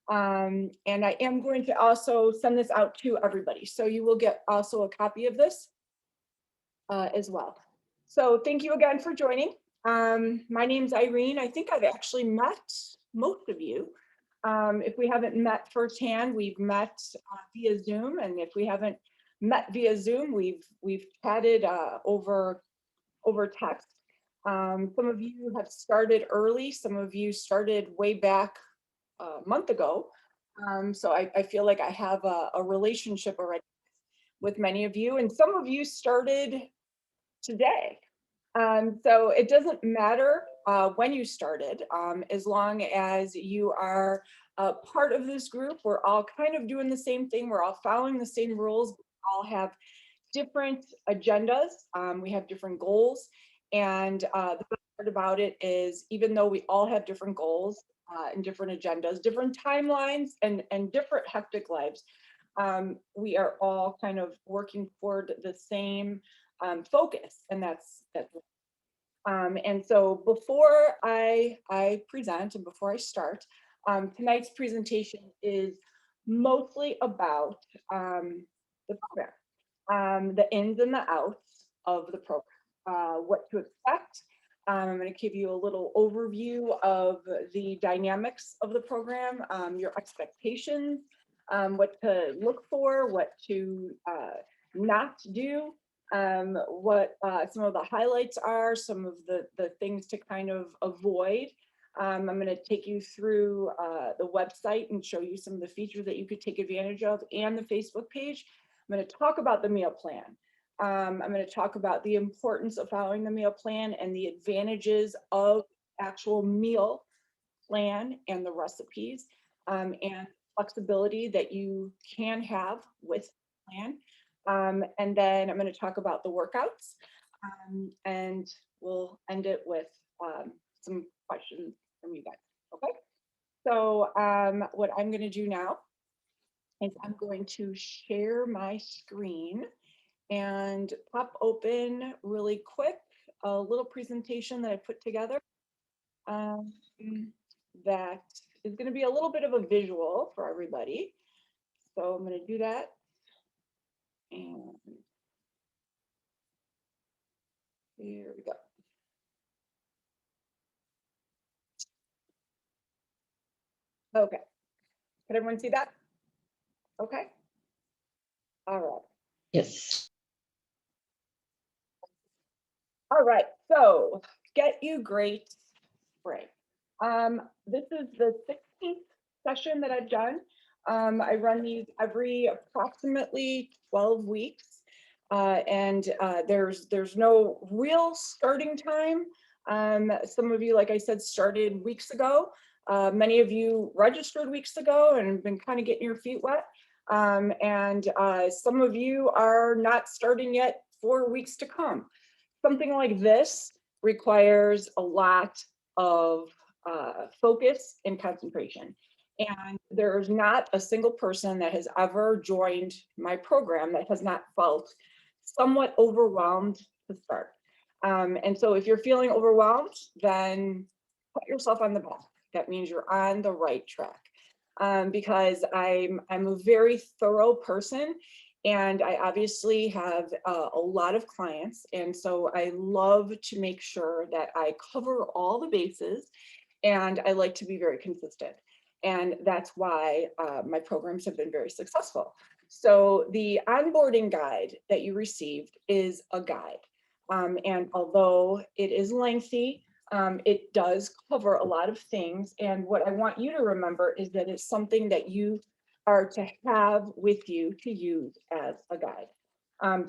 And I am going to also send this out to everybody. So you will get also a copy of this as well. So thank you again for joining. My name's Irene. I think I've actually met most of you. If we haven't met firsthand, we've met via Zoom, and if we haven't met via Zoom, we've chatted over text. Some of you have started early. Some of you started way back a month ago. So I feel like I have a relationship already with many of you, and some of you started today. So it doesn't matter when you started, as long as you are part of this group. We're all kind of doing the same thing. We're all following the same rules. We all have different agendas. We have different goals. And the best part about it is, even though we all have different goals and different agendas, different timelines, and different hectic lives, we are all kind of working toward the same focus, and that's. And so before I present and before I start, tonight's presentation is mostly about the program, the ins and the outs of the program, what to expect. I'm going to give you a little overview of the dynamics of the program, your expectations, what to look for, what to not do, what some of the highlights are, some of the things to kind of avoid. I'm going to take you through the website and show you some of the features that you could take advantage of, and the Facebook page. I'm going to talk about the meal plan. I'm going to talk about the importance of following the meal plan and the advantages of actual meal plan and the recipes, and flexibility that you can have with the plan. And then I'm going to talk about the workouts, and we'll end it with some questions from you guys. Okay. So what I'm going to do now is I'm going to share my screen and pop open really quick a little presentation that I put together um, that is going to be a little bit of a visual for everybody. So I'm going to do that. And here we go. Okay. Can everyone see that? Okay. All right. Yes. All right. So GetuGreat spring. This is the 16th session that I've done. I run these every approximately 12 weeks. And there's no real starting time. Some of you, like I said, started weeks ago. Many of you registered weeks ago and have been kind of getting your feet wet. And some of you are not starting yet for weeks to come. Something like this requires a lot of focus and concentration. And there's not a single person that has ever joined my program that has not felt somewhat overwhelmed to start. And so if you're feeling overwhelmed, then pat yourself on the back. That means you're on the right track. Because I'm a very thorough person, and I obviously have a lot of clients. And so I love to make sure that I cover all the bases, and I like to be very consistent. And that's why my programs have been very successful. So the onboarding guide that you received is a guide. And although it is lengthy, it does cover a lot of things. And what I want you to remember is that it's something that you are to have with you to use as a guide.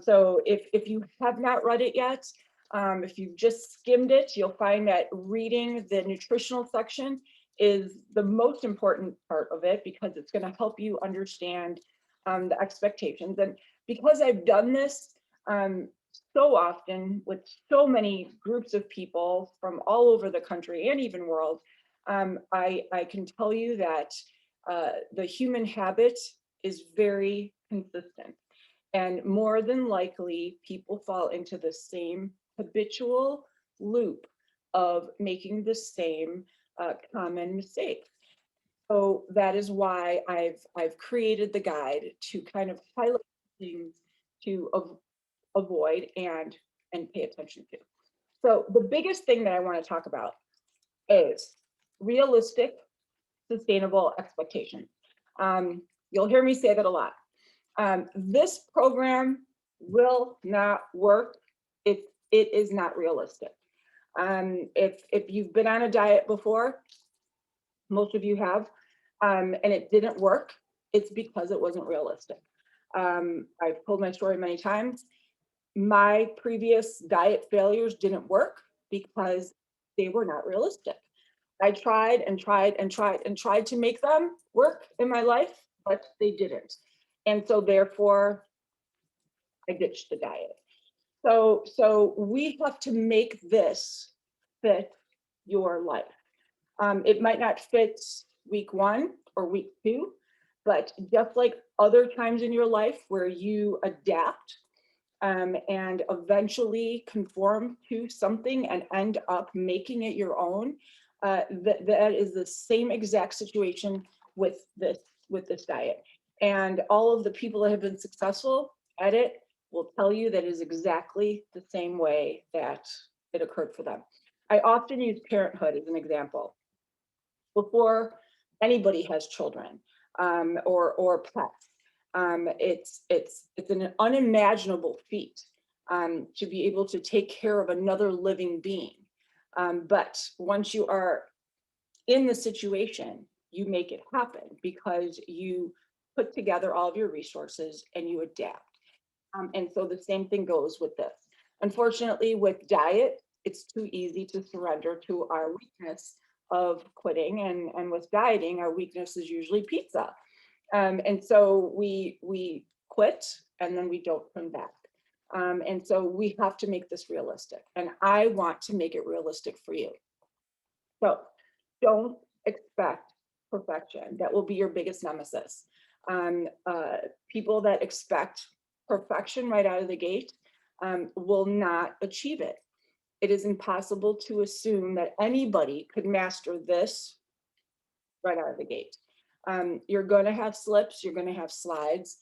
So if you have not read it yet, if you've just skimmed it, you'll find that reading the nutritional section is the most important part of it, because it's going to help you understand the expectations. And because I've done this so often with so many groups of people from all over the country and even world, I can tell you that the human habit is very consistent. And more than likely, people fall into the same habitual loop of making the same common mistakes. So that is why I've created the guide to kind of highlight things to avoid and pay attention to. So the biggest thing that I want to talk about is realistic, sustainable expectations. You'll hear me say that a lot. This program will not work if it is not realistic. If you've been on a diet before, most of you have, and it didn't work, it's because it wasn't realistic. I've told my story many times. My previous diet failures didn't work because they were not realistic. I tried and tried and tried and tried to make them work in my life, but they didn't. And so therefore, I ditched the diet. So we have to make this fit your life. It might not fit week 1 or week 2, but just like other times in your life where you adapt and eventually conform to something and end up making it your own, that is the same exact situation with this diet. And all of the people that have been successful at it will tell you that is exactly the same way that it occurred for them. I often use parenthood as an example. Before anybody has children or pets, it's an unimaginable feat to be able to take care of another living being. But once you are in the situation, you make it happen because you put together all of your resources and you adapt. And so the same thing goes with this. Unfortunately, with diet, it's too easy to surrender to our weakness of quitting. And with dieting, our weakness is usually pizza. And so we quit and then we don't come back. And so we have to make this realistic. And I want to make it realistic for you. So don't expect perfection. That will be your biggest nemesis. People that expect perfection right out of the gate will not achieve it. It is impossible to assume that anybody could master this right out of the gate. You're going to have slips, you're going to have slides.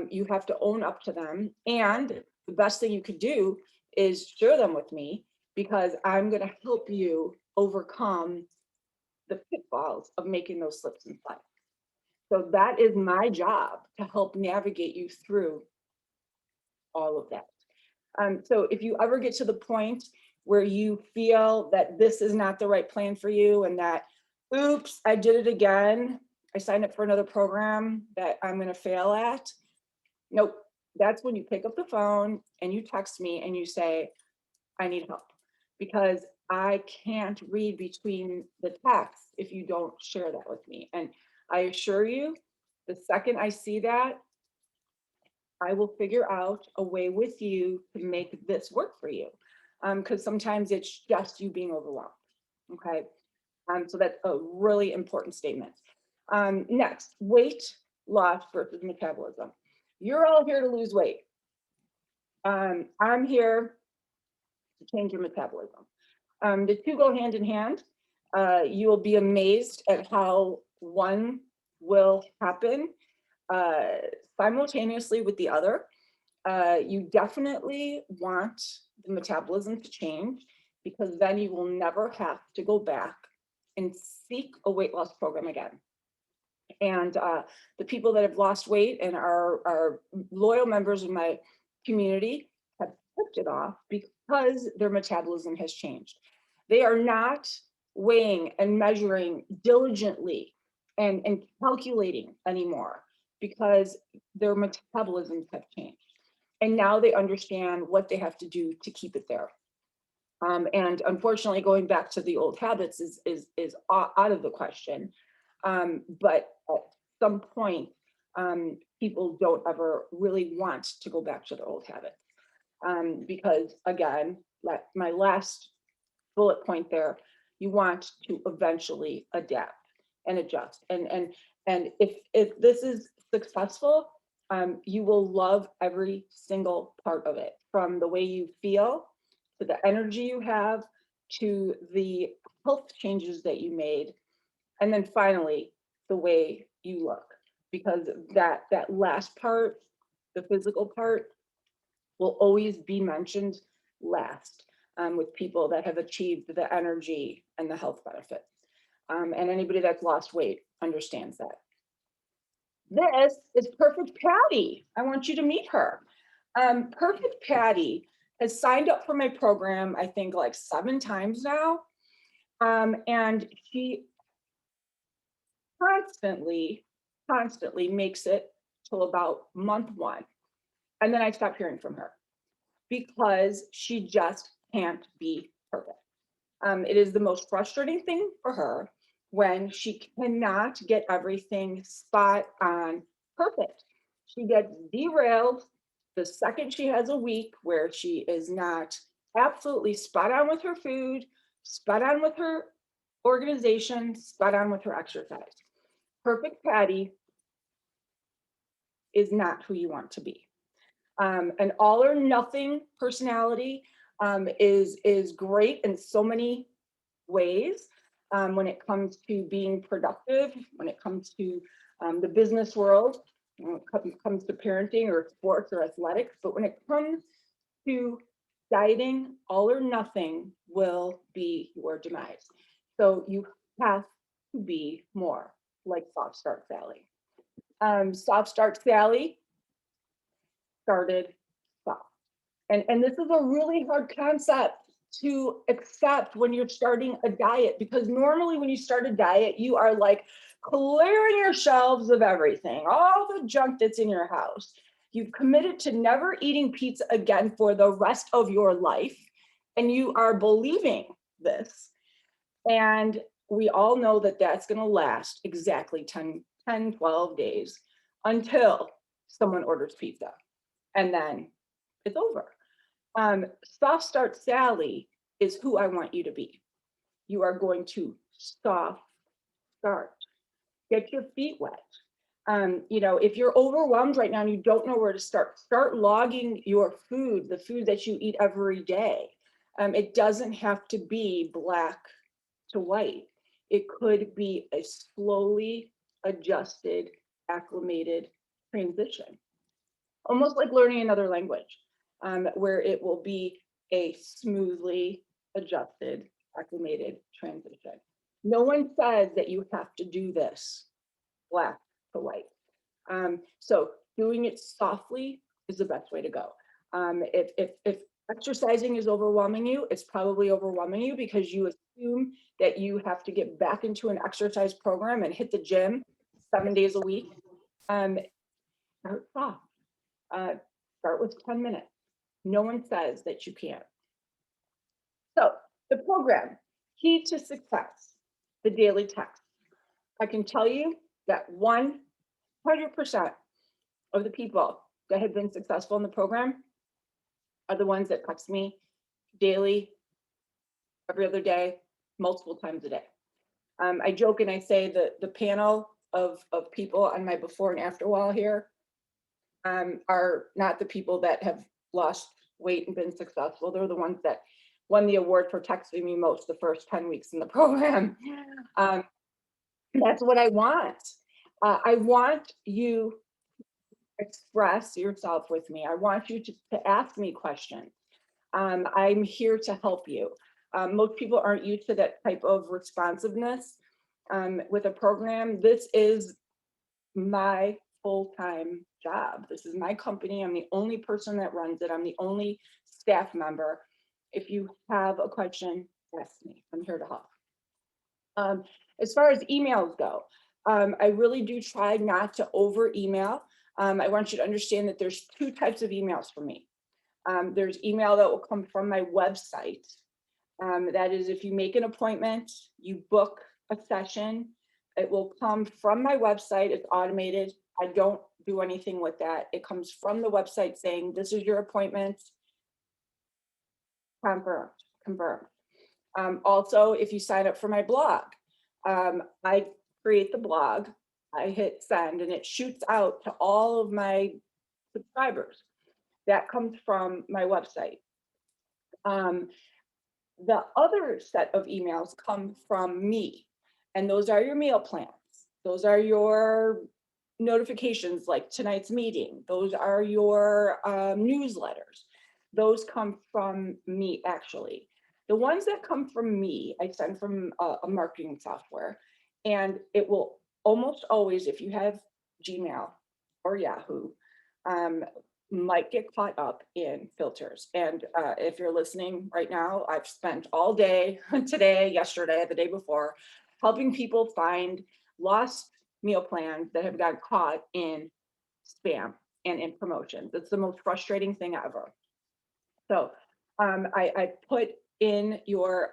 You have to own up to them. And the best thing you could do is share them with me because I'm going to help you overcome the pitfalls of making those slips and slides. So that is my job, to help navigate you through all of that. So if you ever get to the point where you feel that this is not the right plan for you and that, oops, I did it again, I signed up for another program that I'm going to fail at. Nope. That's when you pick up the phone and you text me and you say, I need help, because I can't read between the text if you don't share that with me. And I assure you, the second I see that, I will figure out a way with you to make this work for you. Because sometimes it's just you being overwhelmed. Okay. So that's a really important statement. Next, weight loss versus metabolism. You're all here to lose weight. I'm here to change your metabolism. The two go hand in hand. You will be amazed at how one will happen simultaneously with the other. You definitely want the metabolism to change because then you will never have to go back and seek a weight loss program again. And the people that have lost weight and are loyal members of my community have kept it off because their metabolism has changed. They are not weighing and measuring diligently and calculating anymore because their metabolisms have changed. And now they understand what they have to do to keep it there. And unfortunately, going back to the old habits is out of the question. But at some point, people don't ever really want to go back to their old habits. Because again, like my last bullet point there, you want to eventually adapt and adjust. And if this is successful, you will love every single part of it, from the way you feel to the energy you have to the health changes that you made. And then finally, the way you look, because that last part, the physical part, will always be mentioned last with people that have achieved the energy and the health benefits. And anybody that's lost weight understands that. This is Perfect Patty. I want you to meet her. Perfect Patty has signed up for my program, I think like 7 times now. And she constantly makes it till about month 1. And then I stop hearing from her because she just can't be perfect. It is the most frustrating thing for her when she cannot get everything spot on perfect. She gets derailed the second she has a week where she is not absolutely spot on with her food, spot on with her organization, spot on with her exercise. Perfect Patty is not who you want to be. An all or nothing personality is great in so many ways when it comes to being productive, when it comes to the business world, when it comes to parenting or sports or athletics. But when it comes to dieting, all or nothing will be your demise. So you have to be more like Soft Start Sally. Soft Start Sally started soft. And this is a really hard concept to accept when you're starting a diet, because normally when you start a diet, you are like clearing your shelves of everything, all the junk that's in your house. You've committed to never eating pizza again for the rest of your life, and you are believing this. And we all know that that's going to last exactly 10, 12 days until someone orders pizza, and then it's over. Soft Start Sally is who I want you to be. You are going to soft start, get your feet wet. If you're overwhelmed right now and you don't know where to start logging your food, the food that you eat every day. It doesn't have to be black to white. It could be a slowly adjusted, acclimated transition, almost like learning another language, where it will be a smoothly adjusted, acclimated transition. No one says that you have to do this black to white. So doing it softly is the best way to go. If exercising is overwhelming you, it's probably overwhelming you because you assume that you have to get back into an exercise program and hit the gym 7 days a week. Start soft. Start with 10 minutes. No one says that you can't. So the program, Key to Success, the daily text. I can tell you that 100% of the people that have been successful in the program are the ones that text me daily, every other day, multiple times a day. I joke and I say that the panel of people on my before and after wall here are not the people that have lost weight and been successful. They're the ones that won the award for texting me most the first 10 weeks in the program. That's what I want. I want you to express yourself with me. I want you to ask me questions. I'm here to help you. Most people aren't used to that type of responsiveness with a program. This is my full-time job. This is my company. I'm the only person that runs it. I'm the only staff member. If you have a question, ask me. I'm here to help. As far as emails go, I really do try not to over email. I want you to understand that there's 2 types of emails for me. There's email that will come from my website. That is, if you make an appointment, you book a session, it will come from my website. It's automated. I don't do anything with that. It comes from the website saying, this is your appointment, confirmed. Also, if you sign up for my blog, I create the blog, I hit send, and it shoots out to all of my subscribers. That comes from my website. The other set of emails come from me, and those are your meal plans. Those are your notifications like tonight's meeting. Those are your newsletters. Those come from me, actually. The ones that come from me, I send from a marketing software, and it will almost always, if you have Gmail or Yahoo, might get caught up in filters. And if you're listening right now, I've spent all day today, yesterday, the day before, helping people find lost meal plans that have got caught in spam and in promotions. It's the most frustrating thing ever. So I put in your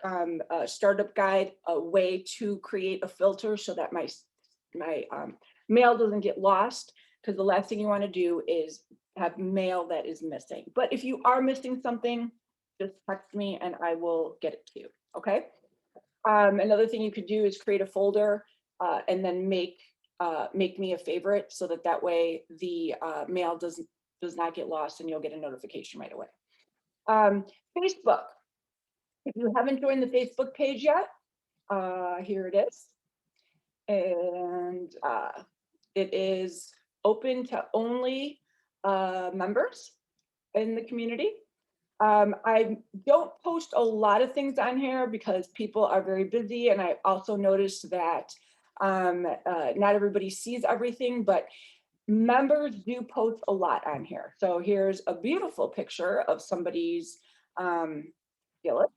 startup guide a way to create a filter so that my mail doesn't get lost, because the last thing you want to do is have mail that is missing. But if you are missing something, just text me and I will get it to you. Okay. Another thing you could do is create a folder and then make me a favorite, so that way the mail does not get lost and you'll get a notification right away. Facebook. If you haven't joined the Facebook page yet, here it is. And it is open to only members in the community. I don't post a lot of things on here because people are very busy, and I also noticed that not everybody sees everything, but members do post a lot on here. So here's a beautiful picture of somebody's skillet.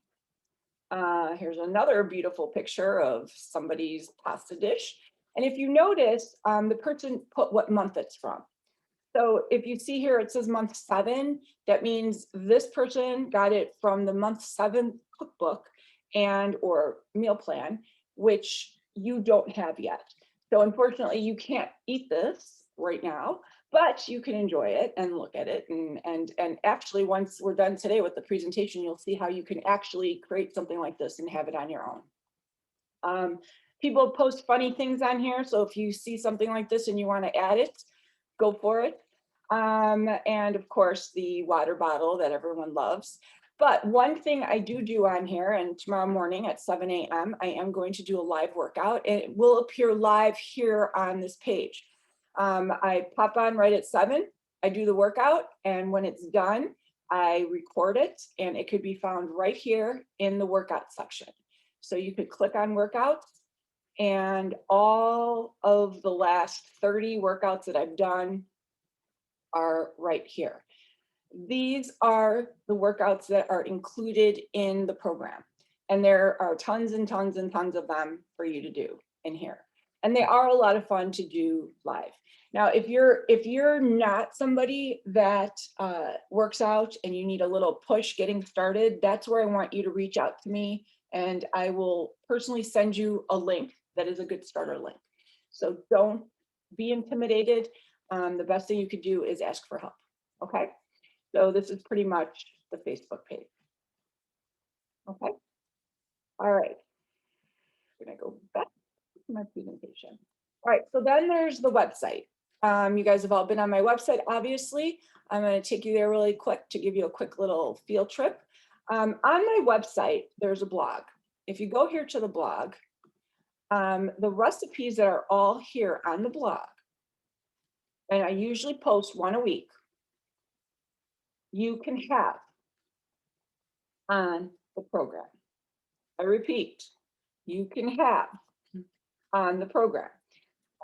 Here's another beautiful picture of somebody's pasta dish. And if you notice, the person put what month it's from. So if you see here, it says month 7, that means this person got it from the month 7 cookbook and or meal plan, which you don't have yet. So unfortunately, you can't eat this right now, but you can enjoy it and look at it. And actually, once we're done today with the presentation, you'll see how you can actually create something like this and have it on your own. People post funny things on here. So if you see something like this and you want to add it, go for it. And of course, the water bottle that everyone loves. But one thing I do on here, and tomorrow morning at 7 a.m., I am going to do a live workout, and it will appear live here on this page. I pop on right at 7, I do the workout, and when it's done, I record it, and it could be found right here in the workout section. So you could click on workouts, and all of the last 30 workouts that I've done are right here. These are the workouts that are included in the program. And there are tons and tons and tons of them for you to do in here. And they are a lot of fun to do live. Now, if you're not somebody that works out and you need a little push getting started, that's where I want you to reach out to me, and I will personally send you a link that is a good starter link. So don't be intimidated. The best thing you could do is ask for help. Okay. So this is pretty much the Facebook page. Okay. All right. I'm gonna go back to my presentation. All right. So then there's the website. You guys have all been on my website, obviously. I'm going to take you there really quick to give you a quick little field trip. On my website, there's a blog. If you go here to the blog, the recipes that are all here on the blog, and I usually post one a week, you can have on the program. I repeat, you can have on the program.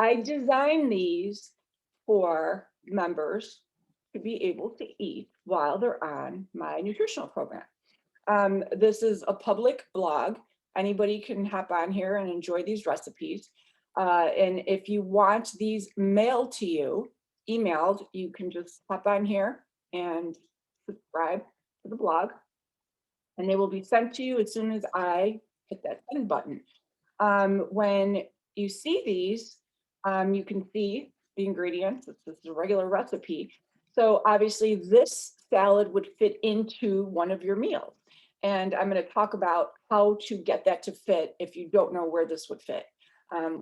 I designed these for members to be able to eat while they're on my nutritional program. This is a public blog. Anybody can hop on here and enjoy these recipes. And if you want these mailed to you, emailed, you can just hop on here and subscribe to the blog, and they will be sent to you as soon as I hit that send button. When you see these, you can see the ingredients. This is a regular recipe. So obviously this salad would fit into one of your meals. And I'm going to talk about how to get that to fit if you don't know where this would fit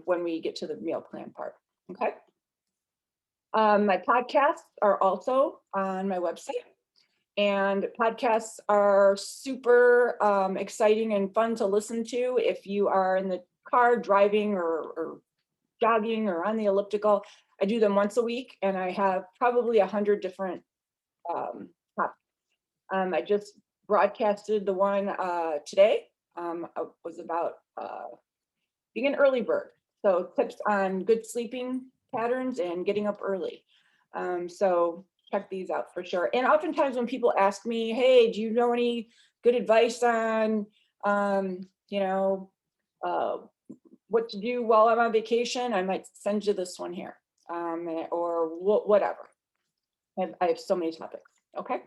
when we get to the meal plan part. Okay. My podcasts are also on my website. And podcasts are super exciting and fun to listen to if you are in the car driving or jogging or on the elliptical. I do them once a week, and I have probably 100 different topics. I just broadcasted the one today. Was about being an early bird. So tips on good sleeping patterns and getting up early. So check these out for sure. And oftentimes when people ask me, hey, do you know any good advice on, you know, what to do while I'm on vacation, I might send you this one here, or whatever. I have so many topics, okay?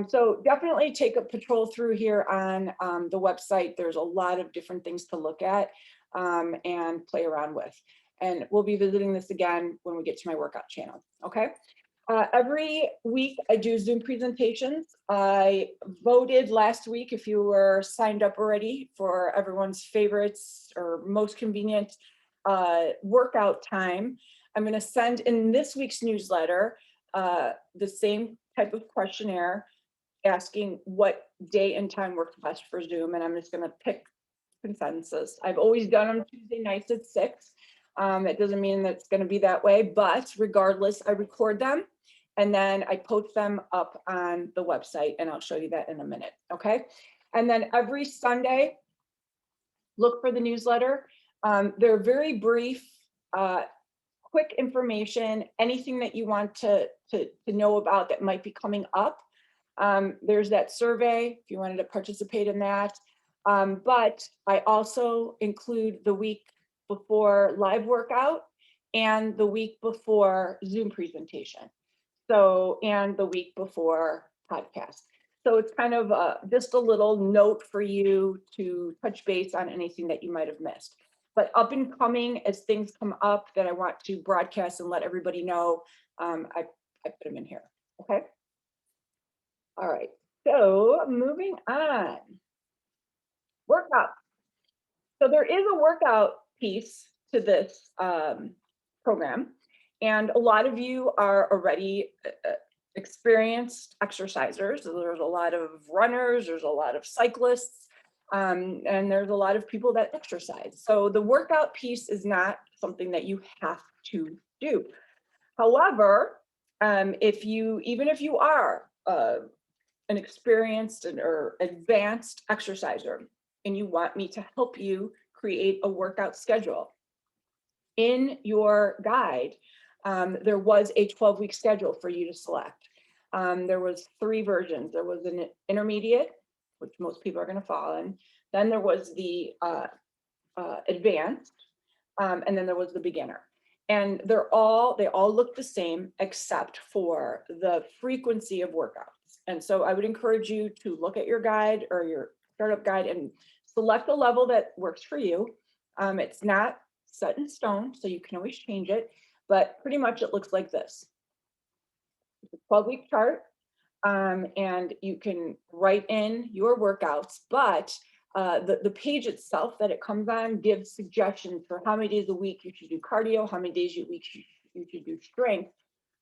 So definitely take a patrol through here on the website. There's a lot of different things to look at and play around with. And we'll be visiting this again when we get to my workout channel, okay? Every week I do Zoom presentations. I voted last week, if you were signed up already, for everyone's favorites or most convenient workout time. I'm going to send in this week's newsletter the same type of questionnaire asking what day and time works best for Zoom, and I'm just going to pick consensus. I've always done them Tuesday nights at 6. It doesn't mean that it's going to be that way, but regardless, I record them and then I post them up on the website, and I'll show you that in a minute, okay? And then every Sunday, look for the newsletter. They're very brief, quick information, anything that you want to know about that might be coming up. There's that survey if you wanted to participate in that. But I also include the week before live workout and the week before Zoom presentation. So, and the week before podcast. So it's kind of just a little note for you to touch base on anything that you might have missed. But up and coming, as things come up that I want to broadcast and let everybody know, I put them in here, okay? All right, so moving on. Workout. So there is a workout piece to this program, and a lot of you are already experienced exercisers. So there's a lot of runners, there's a lot of cyclists, and there's a lot of people that exercise. So the workout piece is not something that you have to do. However, even if you are an experienced or advanced exerciser and you want me to help you create a workout schedule, in your guide, there was a 12-week schedule for you to select. There was 3 versions. There was an intermediate, which most people are going to fall in. Then there was the advanced, and then there was the beginner. And they all look the same except for the frequency of workouts. And so I would encourage you to look at your guide or your startup guide and select a level that works for you. It's not set in stone, so you can always change it, but pretty much it looks like this. It's a 12-week chart, and you can write in your workouts, but the page itself that it comes on gives suggestions for how many days a week you should do cardio, how many days a week you should do strength.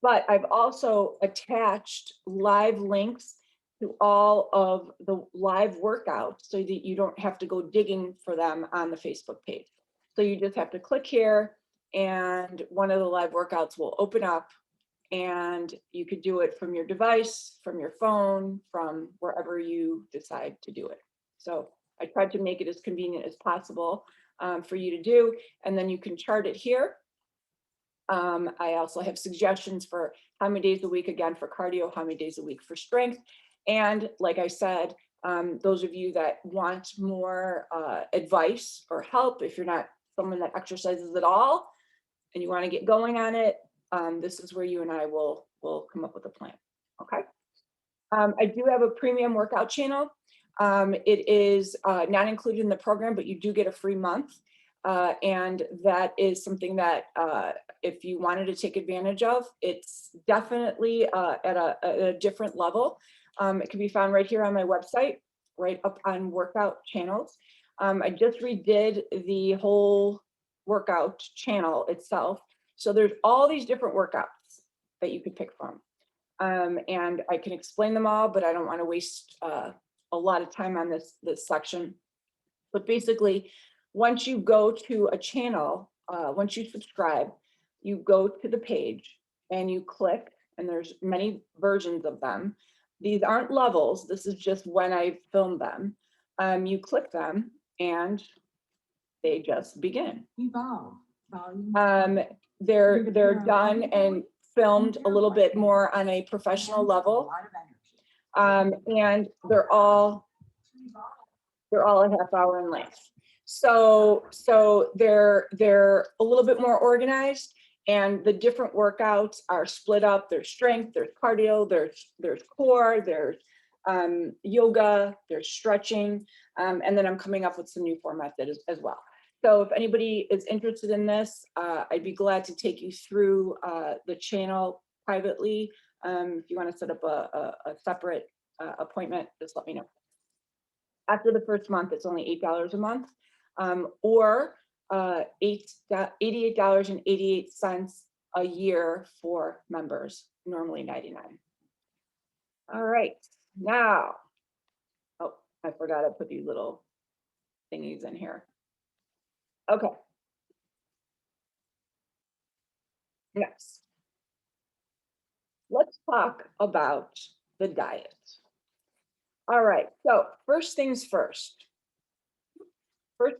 But I've also attached live links to all of the live workouts so that you don't have to go digging for them on the Facebook page. So you just have to click here and one of the live workouts will open up, and you could do it from your device, from your phone, from wherever you decide to do it. So I tried to make it as convenient as possible for you to do, and then you can chart it here. I also have suggestions for how many days a week, again, for cardio, how many days a week for strength. And like I said, those of you that want more advice or help, if you're not someone that exercises at all and you want to get going on it, this is where you and I will come up with a plan, okay? I do have a premium workout channel. It is not included in the program, but you do get a free month. And that is something that if you wanted to take advantage of, it's definitely at a different level. It can be found right here on my website, right up on workout channels. I just redid the whole workout channel itself. So there's all these different workouts that you could pick from. And I can explain them all, but I don't want to waste a lot of time on this section. But basically, once you go to a channel, once you subscribe, you go to the page and you click, and there's many versions of them. These aren't levels. This is just when I filmed them. You click them and they just begin. Evolve. They're done and filmed a little bit more on a professional level. And they're all a half hour in length. So they're a little bit more organized, and the different workouts are split up. There's strength, there's cardio, there's core, there's yoga, there's stretching, and then I'm coming up with some new formats as well. So if anybody is interested in this, I'd be glad to take you through the channel privately. If you want to set up a separate appointment, just let me know. After the first month, it's only $8 a month, or $88.88 a year for members, normally $99. All right, now, oh, I forgot to put these little thingies in here. Okay. Next, let's talk about the diet. All right, so first things first. You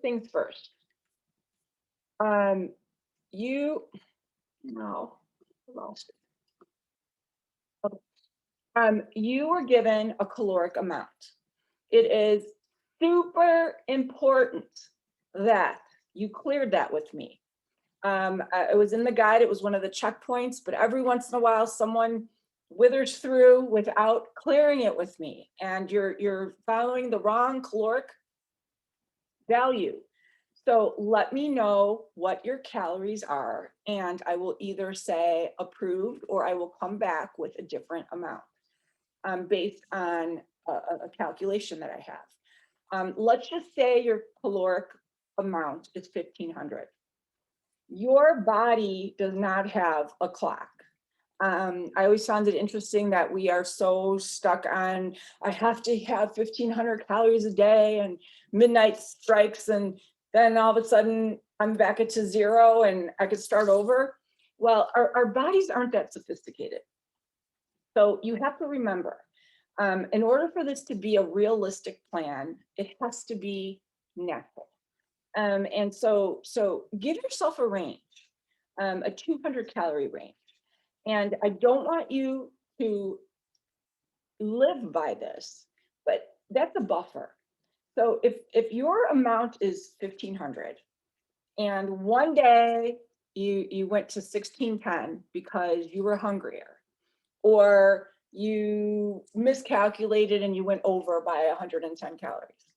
were given a caloric amount. It is super important that you cleared that with me. It was in the guide, it was one of the checkpoints, but every once in a while someone withers through without clearing it with me, and you're following the wrong caloric value. So let me know what your calories are, and I will either say approved or I will come back with a different amount based on a calculation that I have. Let's just say your caloric amount is 1,500. Your body does not have a clock. I always found it interesting that we are so stuck on, I have to have 1,500 calories a day, and midnight strikes, and then all of a sudden I'm back at zero and I could start over. Well, our bodies aren't that sophisticated. So you have to remember, in order for this to be a realistic plan, it has to be natural. And so give yourself a range, a 200 calorie range. And I don't want you to live by this, but that's a buffer. So if your amount is 1,500 and one day you went to 1,610 because you were hungrier, or you miscalculated and you went over by 110 calories,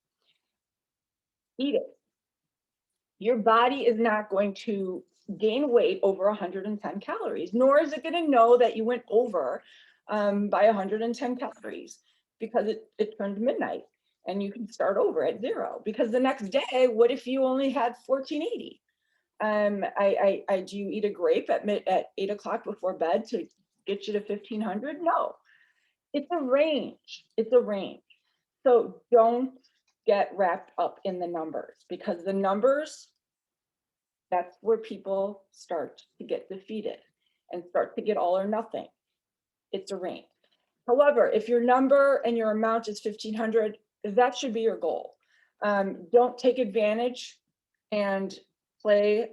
eat it. Your body is not going to gain weight over 110 calories, nor is it going to know that you went over by 110 calories, because it turned midnight and you can start over at zero. Because the next day, what if you only had 1,480? Do you eat a grape at 8 o'clock before bed to get you to 1,500? No, it's a range. It's a range. So don't get wrapped up in the numbers, because the numbers, that's where people start to get defeated and start to get all or nothing. It's a range. However, if your number and your amount is 1,500, that should be your goal. Don't take advantage and play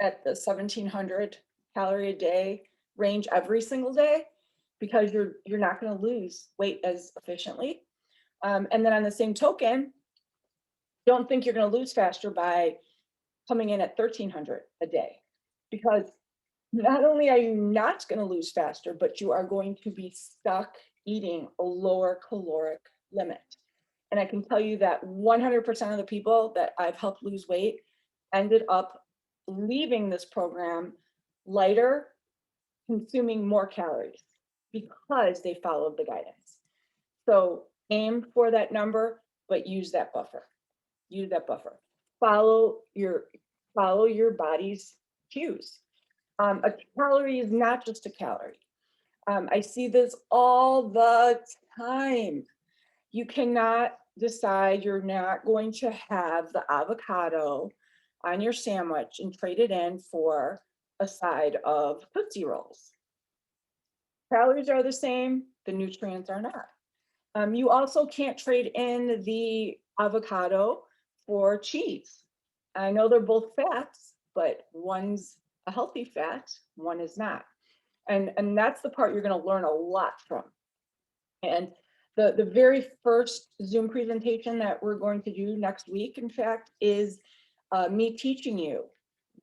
at the 1,700 calorie a day range every single day, because you're not going to lose weight as efficiently. And then on the same token, don't think you're going to lose faster by coming in at 1,300 a day, because not only are you not going to lose faster, but you are going to be stuck eating a lower caloric limit. And I can tell you that 100% of the people that I've helped lose weight ended up leaving this program lighter, consuming more calories, because they followed the guidance. So aim for that number, but use that buffer. Use that buffer. Follow your body's cues. A calorie is not just a calorie. I see this all the time. You cannot decide you're not going to have the avocado on your sandwich and trade it in for a side of Tootsie Rolls. Calories are the same, the nutrients are not. You also can't trade in the avocado for cheese. I know they're both fats, but one's a healthy fat, one is not. And that's the part you're going to learn a lot from. And the very first Zoom presentation that we're going to do next week, in fact, is me teaching you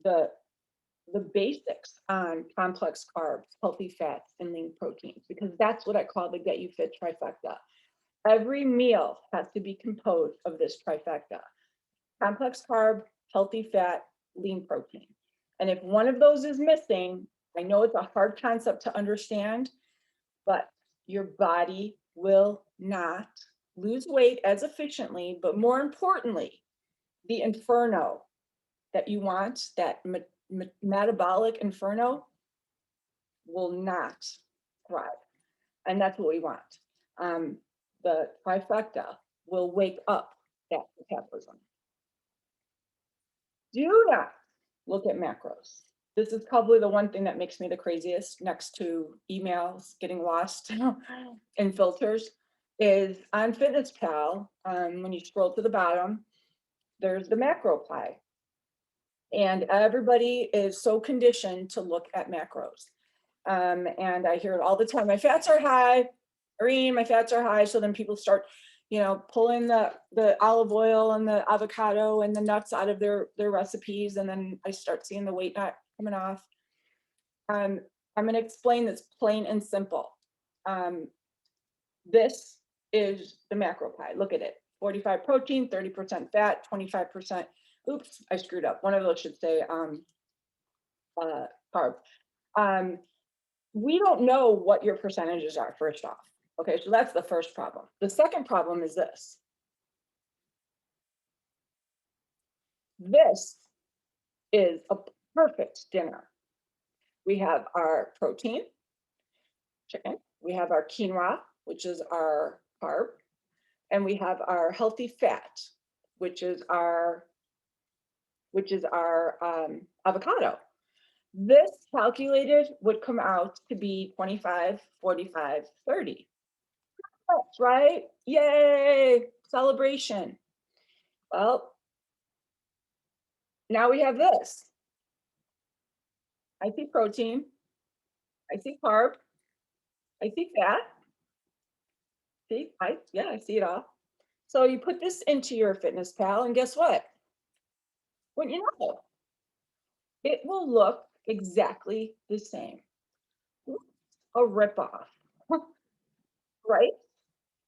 the basics on complex carbs, healthy fats, and lean proteins, because that's what I call the Get You Fit trifecta. Every meal has to be composed of this trifecta: complex carb, healthy fat, lean protein. And if one of those is missing, I know it's a hard concept to understand, but your body will not lose weight as efficiently, but more importantly, the inferno that you want, that metabolic inferno, will not thrive. And that's what we want. The trifecta will wake up that metabolism. Do not look at macros. This is probably the one thing that makes me the craziest, next to emails getting lost in filters, is on FitnessPal, when you scroll to the bottom, there's the macro pie. And everybody is so conditioned to look at macros. And I hear it all the time: my fats are high, Irene, my fats are high. So then people start, pulling the olive oil and the avocado and the nuts out of their recipes. And then I start seeing the weight not coming off. I'm going to explain this plain and simple. This is the macro pie. Look at it: 45 protein, 30% fat, 25%. Oops, I screwed up. One of those should say carb. We don't know what your percentages are, first off. Okay, so that's the first problem. The second problem is this. This is a perfect dinner. We have our protein, chicken. We have our quinoa, which is our carb. And we have our healthy fat, which is our avocado. This calculated would come out to be 25, 45, 30. That's right. Yay, celebration. Well, now we have this. I see protein, I see carb, I see fat. See, I see it all. So you put this into your FitnessPal, and guess what? Wouldn't you know, it will look exactly the same. A ripoff, right?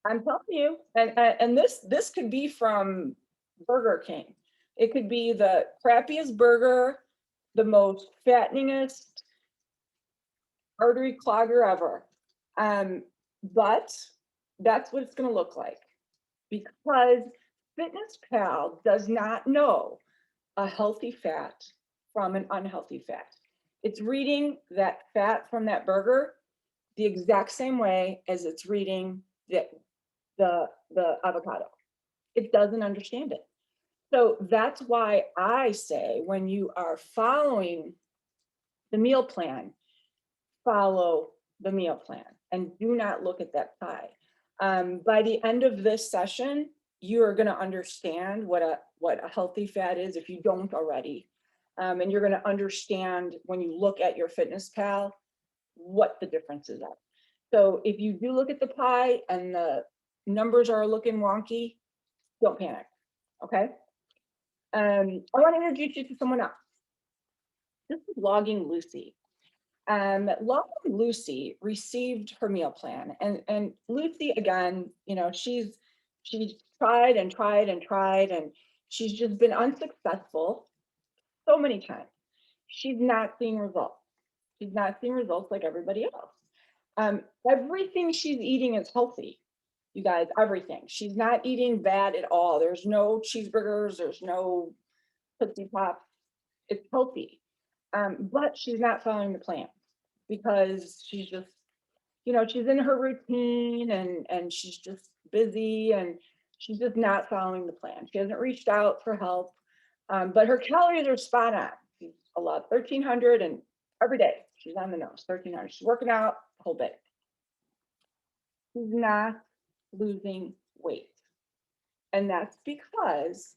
I'm telling you. And this could be from Burger King. It could be the crappiest burger, the most fatteningest artery clogger ever. But that's what it's going to look like, because FitnessPal does not know a healthy fat from an unhealthy fat. It's reading that fat from that burger the exact same way as it's reading the avocado. It doesn't understand it. So that's why I say, when you are following the meal plan, follow the meal plan and do not look at that pie. By the end of this session, you are going to understand what a healthy fat is, if you don't already. And you're going to understand, when you look at your FitnessPal, what the differences are. So if you do look at the pie and the numbers are looking wonky, don't panic, okay? I want to introduce you to someone else. This is Logging Lucy. Logging Lucy received her meal plan, and Lucy, again, she's tried and tried and tried, and she's just been unsuccessful so many times. She's not seeing results. She's not seeing results like everybody else. Everything she's eating is healthy, you guys, everything. She's not eating bad at all. There's no cheeseburgers, there's no Tootsie Pops. It's healthy. But she's not following the plan, because she's just, she's in her routine, and she's just busy, and she's just not following the plan. She hasn't reached out for help. But her calories are spot on. She's a lot, 1,300, and every day she's on the nose, 1,300. She's working out the whole bit. She's not losing weight. And that's because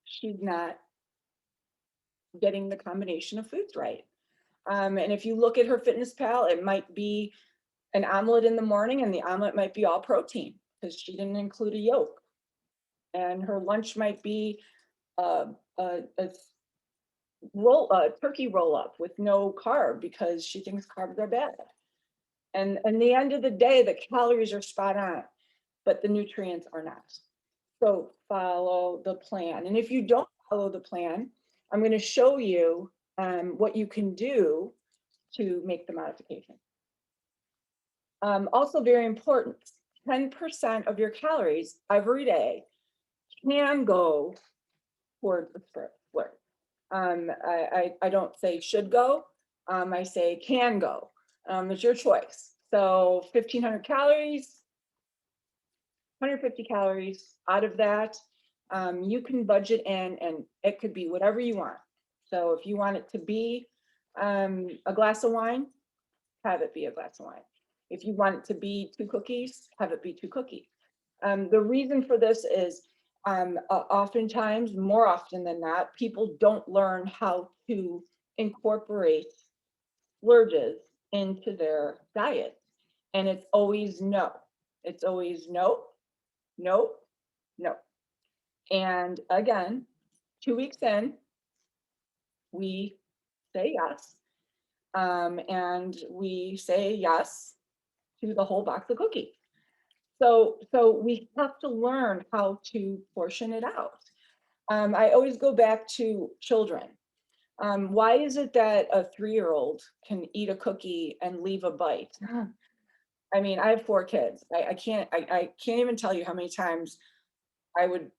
she's not getting the combination of foods right. And if you look at her fitness pal, it might be an omelet in the morning, and the omelet might be all protein because she didn't include a yolk. And her lunch might be a turkey roll up with no carb because she thinks carbs are bad. And at the end of the day, the calories are spot on, but the nutrients are not. So follow the plan. And if you don't follow the plan, I'm going to show you what you can do to make the modification. Also very important, 10% of your calories every day can go towards the split. I don't say should go, I say can go. It's your choice. So 1,500 calories, 150 calories out of that, you can budget in, and it could be whatever you want. So if you want it to be a glass of wine, have it be a glass of wine. If you want it to be 2 cookies, have it be 2 cookies. The reason for this is oftentimes, more often than not, people don't learn how to incorporate splurges into their diet. And it's always no. It's always no, no, no. And again, 2 weeks in, we say yes. And we say yes to the whole box of cookies. So we have to learn how to portion it out. I always go back to children. Why is it that a 3-year-old can eat a cookie and leave a bite? I mean, I have 4 kids. I can't even tell you how many times I would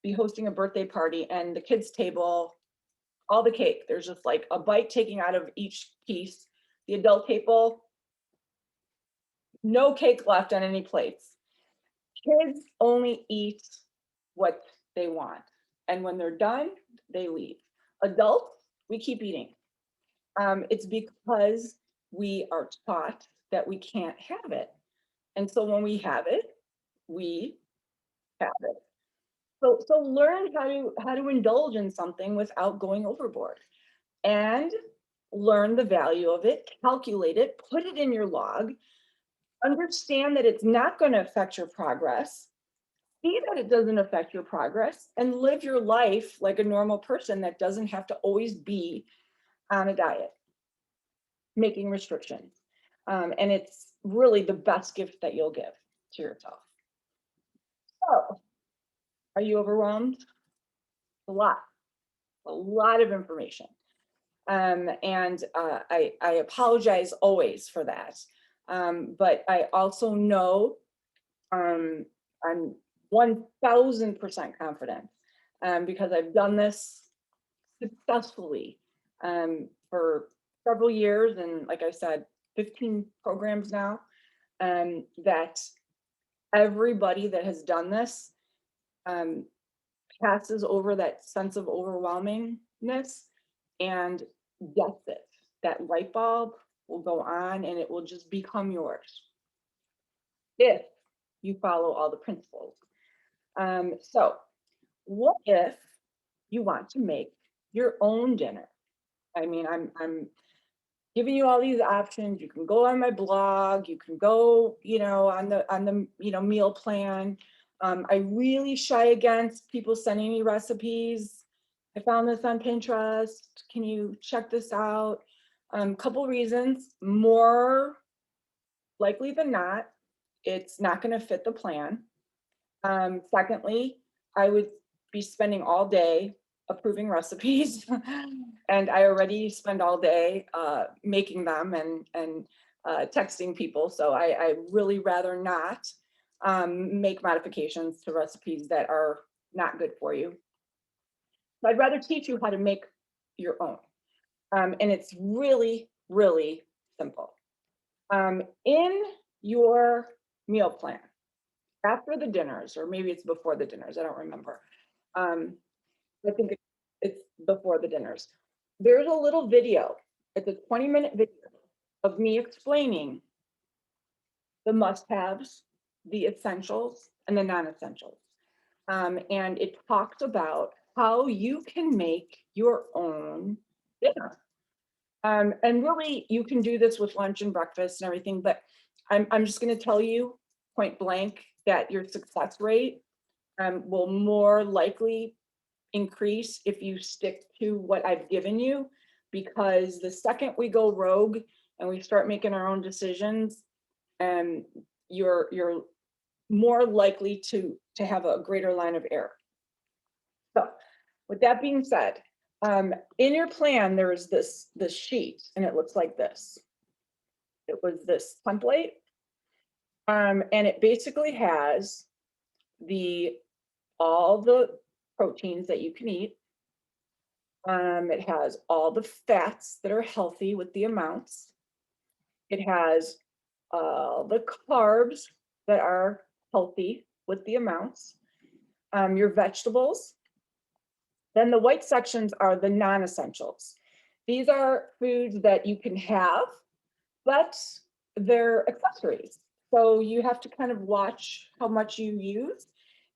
be hosting a birthday party and the kids' table, all the cake, there's just like a bite taking out of each piece. The adult table, no cake left on any plates. Kids only eat what they want. And when they're done, they leave. Adults, we keep eating. It's because we are taught that we can't have it. And so when we have it, we have it. So learn how to indulge in something without going overboard, and learn the value of it, calculate it, put it in your log, understand that it's not going to affect your progress, see that it doesn't affect your progress, and live your life like a normal person that doesn't have to always be on a diet, making restrictions. And it's really the best gift that you'll give to yourself. So, are you overwhelmed? A lot of information. And I apologize always for that. But I also know I'm 1000% confident because I've done this successfully for several years. And like I said, 15 programs now, that everybody that has done this passes over that sense of overwhelmingness and gets it. That light bulb will go on and it will just become yours if you follow all the principles. So what if you want to make your own dinner? I mean, I'm giving you all these options. You can go on my blog, you can go, on the meal plan. I really shy against people sending me recipes. I found this on Pinterest. Can you check this out? Couple reasons. More likely than not, it's not going to fit the plan. Secondly, I would be spending all day approving recipes and I already spend all day making them and texting people. So I really rather not make modifications to recipes that are not good for you. So I'd rather teach you how to make your own. And it's really, really simple. In your meal plan, after the dinners, or maybe it's before the dinners, I don't remember. I think before the dinners. There's a little video. It's a 20-minute video of me explaining the must-haves, the essentials, and the non-essentials. And it talks about how you can make your own dinner. And really, you can do this with lunch and breakfast and everything, but I'm just going to tell you point blank that your success rate will more likely increase if you stick to what I've given you, because the second we go rogue and we start making our own decisions, you're more likely to have a greater line of error. So with that being said, in your plan, there is this sheet, and it looks like this. It was this template, and it basically has all the proteins that you can eat. It has all the fats that are healthy with the amounts. It has the carbs that are healthy with the amounts. Your vegetables. Then the white sections are the non-essentials. These are foods that you can have, but they're accessories. So you have to kind of watch how much you use,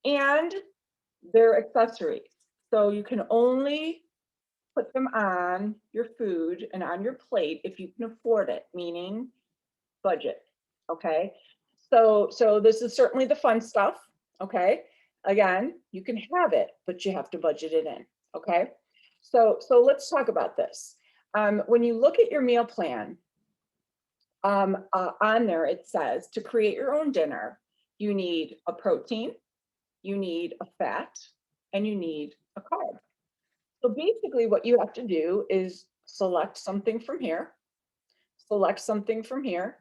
and they're accessories. So you can only put them on your food and on your plate if you can afford it, meaning budget. Okay. So this is certainly the fun stuff. Okay. Again, you can have it, but you have to budget it in. Okay. So let's talk about this. When you look at your meal plan, on there, it says to create your own dinner, you need a protein, you need a fat, and you need a carb. So basically what you have to do is select something from here, select something from here,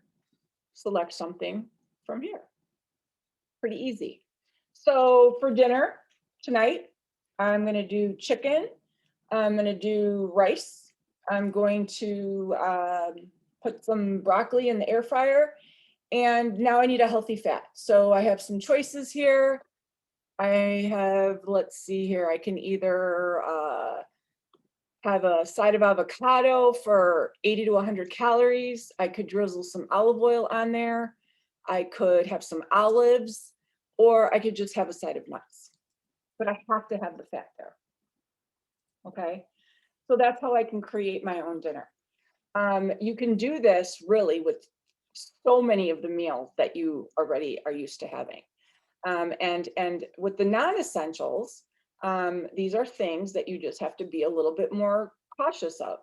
select something from here. Pretty easy. So for dinner tonight, I'm going to do chicken. I'm going to do rice. I'm going to put some broccoli in the air fryer. And now I need a healthy fat. So I have some choices here. I have, let's see here, I can either have a side of avocado for 80 to 100 calories. I could drizzle some olive oil on there. I could have some olives, or I could just have a side of nuts. But I have to have the fat there. Okay, so that's how I can create my own dinner. You can do this really with so many of the meals that you already are used to having. And with the non-essentials, these are things that you just have to be a little bit more cautious of.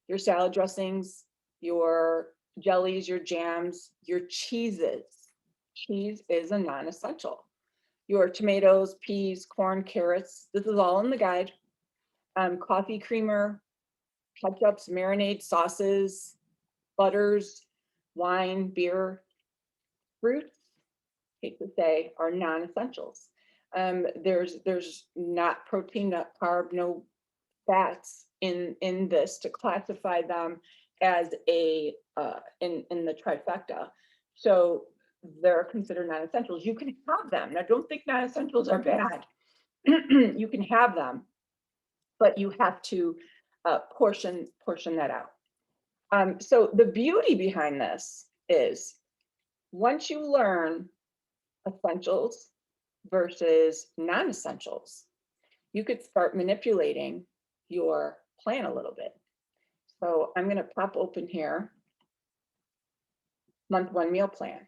Your salad dressings, your jellies, your jams, your cheeses. Cheese is a non-essential. Your tomatoes, peas, corn, carrots, this is all in the guide. Coffee creamer, ketchups, marinades, sauces, butters, wine, beer, fruits, hate to say, are non-essentials. There's not protein, not carb, no fats in this to classify them as a in the trifecta. So they're considered non-essentials. You can have them. Now, don't think non-essentials are bad. You can have them, but you have to portion that out. So the beauty behind this is once you learn essentials versus non-essentials, you could start manipulating your plan a little bit. So I'm going to pop open here, month 1 meal plan,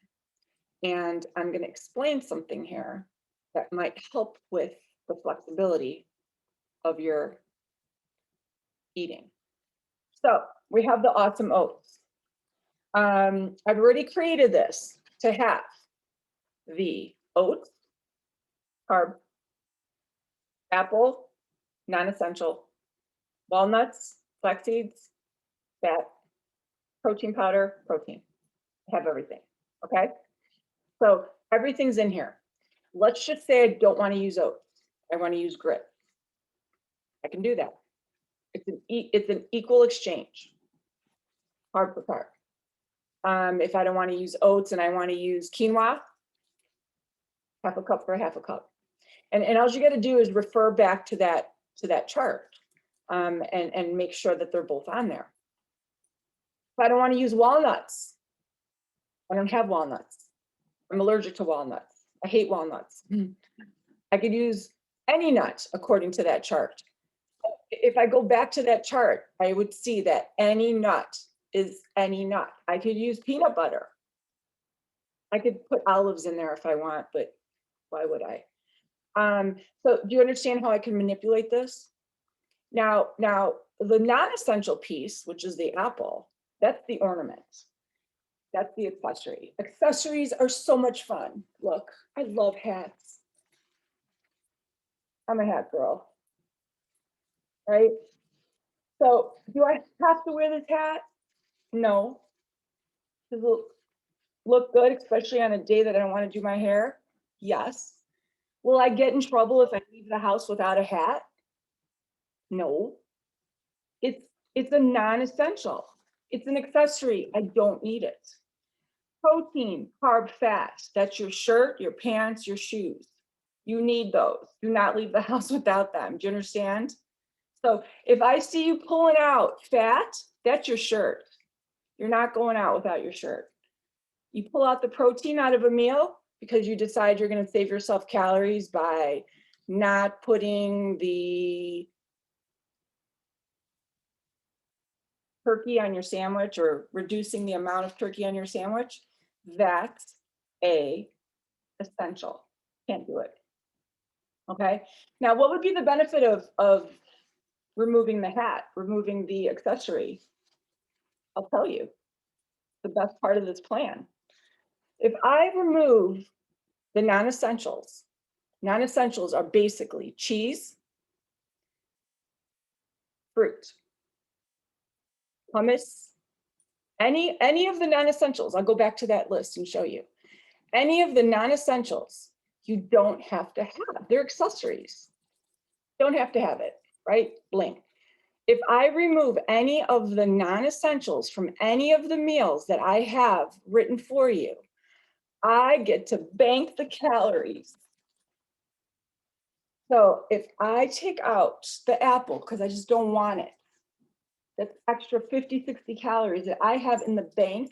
and I'm going to explain something here that might help with the flexibility of your eating. So we have the awesome oats. I've already created this to have the oats, carb, apple, non-essential, walnuts, flax seeds, fat, protein powder, protein. Have everything. Okay. So everything's in here. Let's just say I don't want to use oats. I want to use grit. I can do that. It's an equal exchange. Carb for carb. If I don't want to use oats and I want to use quinoa, half a cup for half a cup. And all you got to do is refer back to that chart. and make sure that they're both on there. If I don't want to use walnuts, I don't have walnuts. I'm allergic to walnuts. I hate walnuts. I could use any nut according to that chart. If I go back to that chart, I would see that any nut is any nut. I could use peanut butter. I could put olives in there if I want, but why would I? So do you understand how I can manipulate this? Now the non-essential piece, which is the apple, that's the ornament. That's the accessory. Accessories are so much fun. Look, I love hats. I'm a hat girl, right? So do I have to wear this hat? No. Does it look good, especially on a day that I don't want to do my hair? Yes. Will I get in trouble if I leave the house without a hat? No. It's a non-essential. It's an accessory. I don't need it. Protein, carb, fat. That's your shirt, your pants, your shoes. You need those. Do not leave the house without them. Do you understand? So if I see you pulling out fat, that's your shirt. You're not going out without your shirt. You pull out the protein out of a meal because you decide you're going to save yourself calories by not putting the turkey on your sandwich or reducing the amount of turkey on your sandwich. That's a essential. Can't do it. Okay. Now, what would be the benefit of removing the hat, removing the accessory? I'll tell you the best part of this plan. If I remove the non-essentials are basically cheese, fruit, hummus, any of the non-essentials. I'll go back to that list and show you. Any of the non-essentials you don't have to have. They're accessories. Don't have to have it, right? Blank. If I remove any of the non-essentials from any of the meals that I have written for you, I get to bank the calories. So if I take out the apple because I just don't want it, that's extra 50, 60 calories that I have in the bank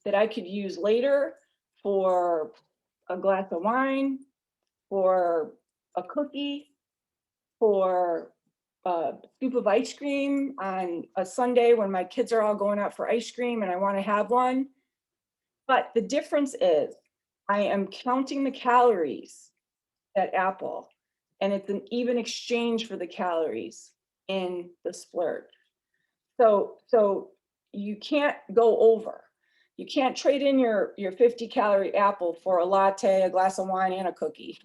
that I could use later for a glass of wine, for a cookie, for a scoop of ice cream on a Sunday when my kids are all going out for ice cream and I want to have one. But the difference is I am counting the calories at apple, and it's an even exchange for the calories in the splurge. So you can't go over. You can't trade in your 50 calorie apple for a latte, a glass of wine, and a cookie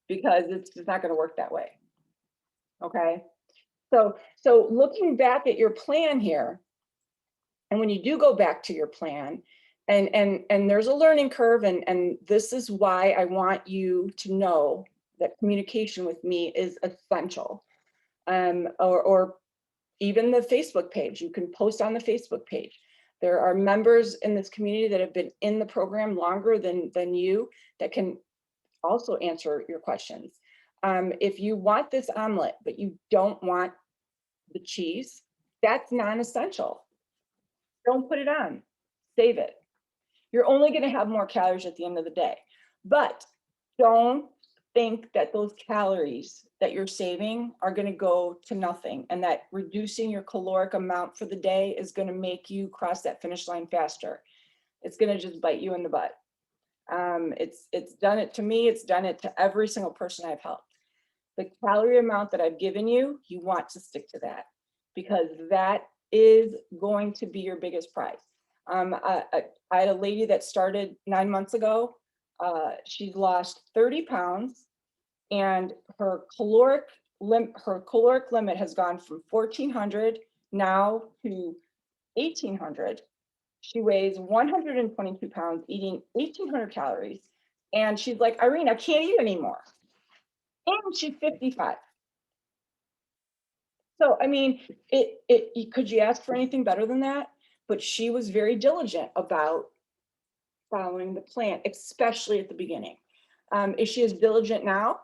because it's just not going to work that way. Okay. So looking back at your plan here, and when you do go back to your plan, and there's a learning curve, and this is why I want you to know that communication with me is essential. Or even the Facebook page, you can post on the Facebook page. There are members in this community that have been in the program longer than you that can also answer your questions. If you want this omelet, but you don't want the cheese, that's non-essential. Don't put it on, save it. You're only going to have more calories at the end of the day, but don't think that those calories that you're saving are going to go to nothing, and that reducing your caloric amount for the day is going to make you cross that finish line faster. It's going to just bite you in the butt. It's done it to me. It's done it to every single person I've helped. The calorie amount that I've given you, you want to stick to that because that is going to be your biggest prize. I had a lady that started 9 months ago. She's lost 30 pounds and her caloric limit has gone from 1,400 now to 1,800. She weighs 122 pounds, eating 1,800 calories. And she's like, Irene, I can't eat anymore. And she's 55. So, I mean, could you ask for anything better than that? But she was very diligent about following the plan, especially at the beginning. Is she as diligent now?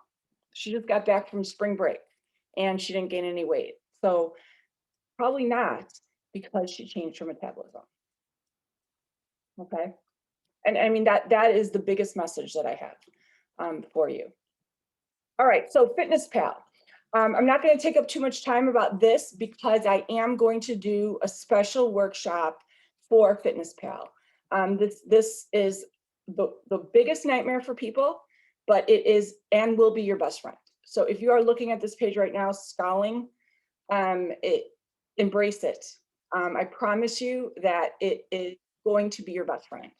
She just got back from spring break and she didn't gain any weight. So probably not, because she changed her metabolism. Okay. And I mean, that is the biggest message that I have for you. All right, so Fitness Pal. I'm not going to take up too much time about this because I am going to do a special workshop for Fitness Pal. This is the biggest nightmare for people, but it is and will be your best friend. So if you are looking at this page right now, scowling, embrace it. I promise you that it is going to be your best friend.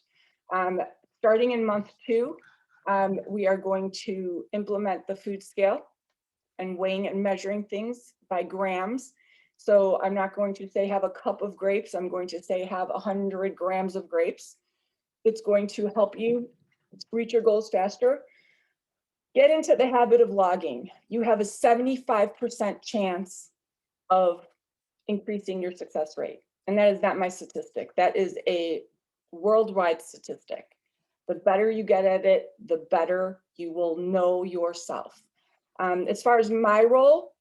Starting in month 2, we are going to implement the food scale and weighing and measuring things by grams. So I'm not going to say have a cup of grapes. I'm going to say have 100 grams of grapes. It's going to help you reach your goals faster. Get into the habit of logging. You have a 75% chance of increasing your success rate. And that is not my statistic. That is a worldwide statistic. The better you get at it, the better you will know yourself. As far as my role,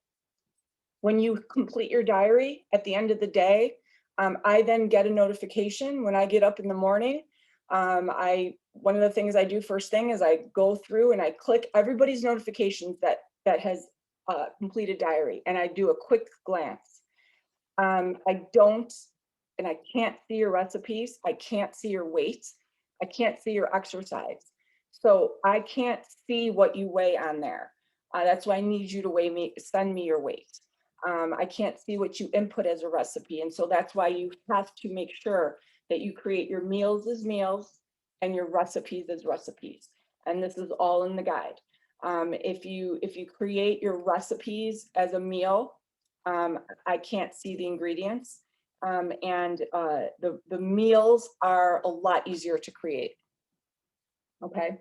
when you complete your diary at the end of the day, I then get a notification when I get up in the morning. One of the things I do first thing is I go through and I click everybody's notifications that has completed diary, and I do a quick glance. I don't, and I can't see your recipes. I can't see your weight. I can't see your exercise. So I can't see what you weigh on there. That's why I need you to send me your weight. I can't see what you input as a recipe. And so that's why you have to make sure that you create your meals as meals and your recipes as recipes. And this is all in the guide. If you create your recipes as a meal, I can't see the ingredients. The meals are a lot easier to create. Okay.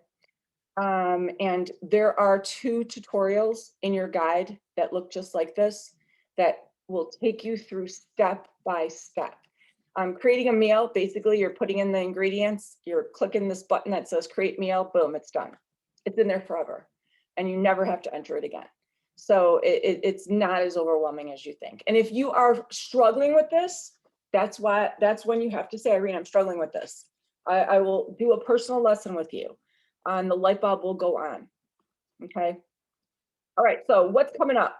And there are 2 tutorials in your guide that look just like this that will take you through step by step. Creating a meal, basically you're putting in the ingredients, you're clicking this button that says create meal, boom, it's done. It's in there forever and you never have to enter it again. So it's not as overwhelming as you think. And if you are struggling with this, that's when you have to say, Irene, I'm struggling with this. I will do a personal lesson with you. The light bulb will go on. Okay. All right. So what's coming up?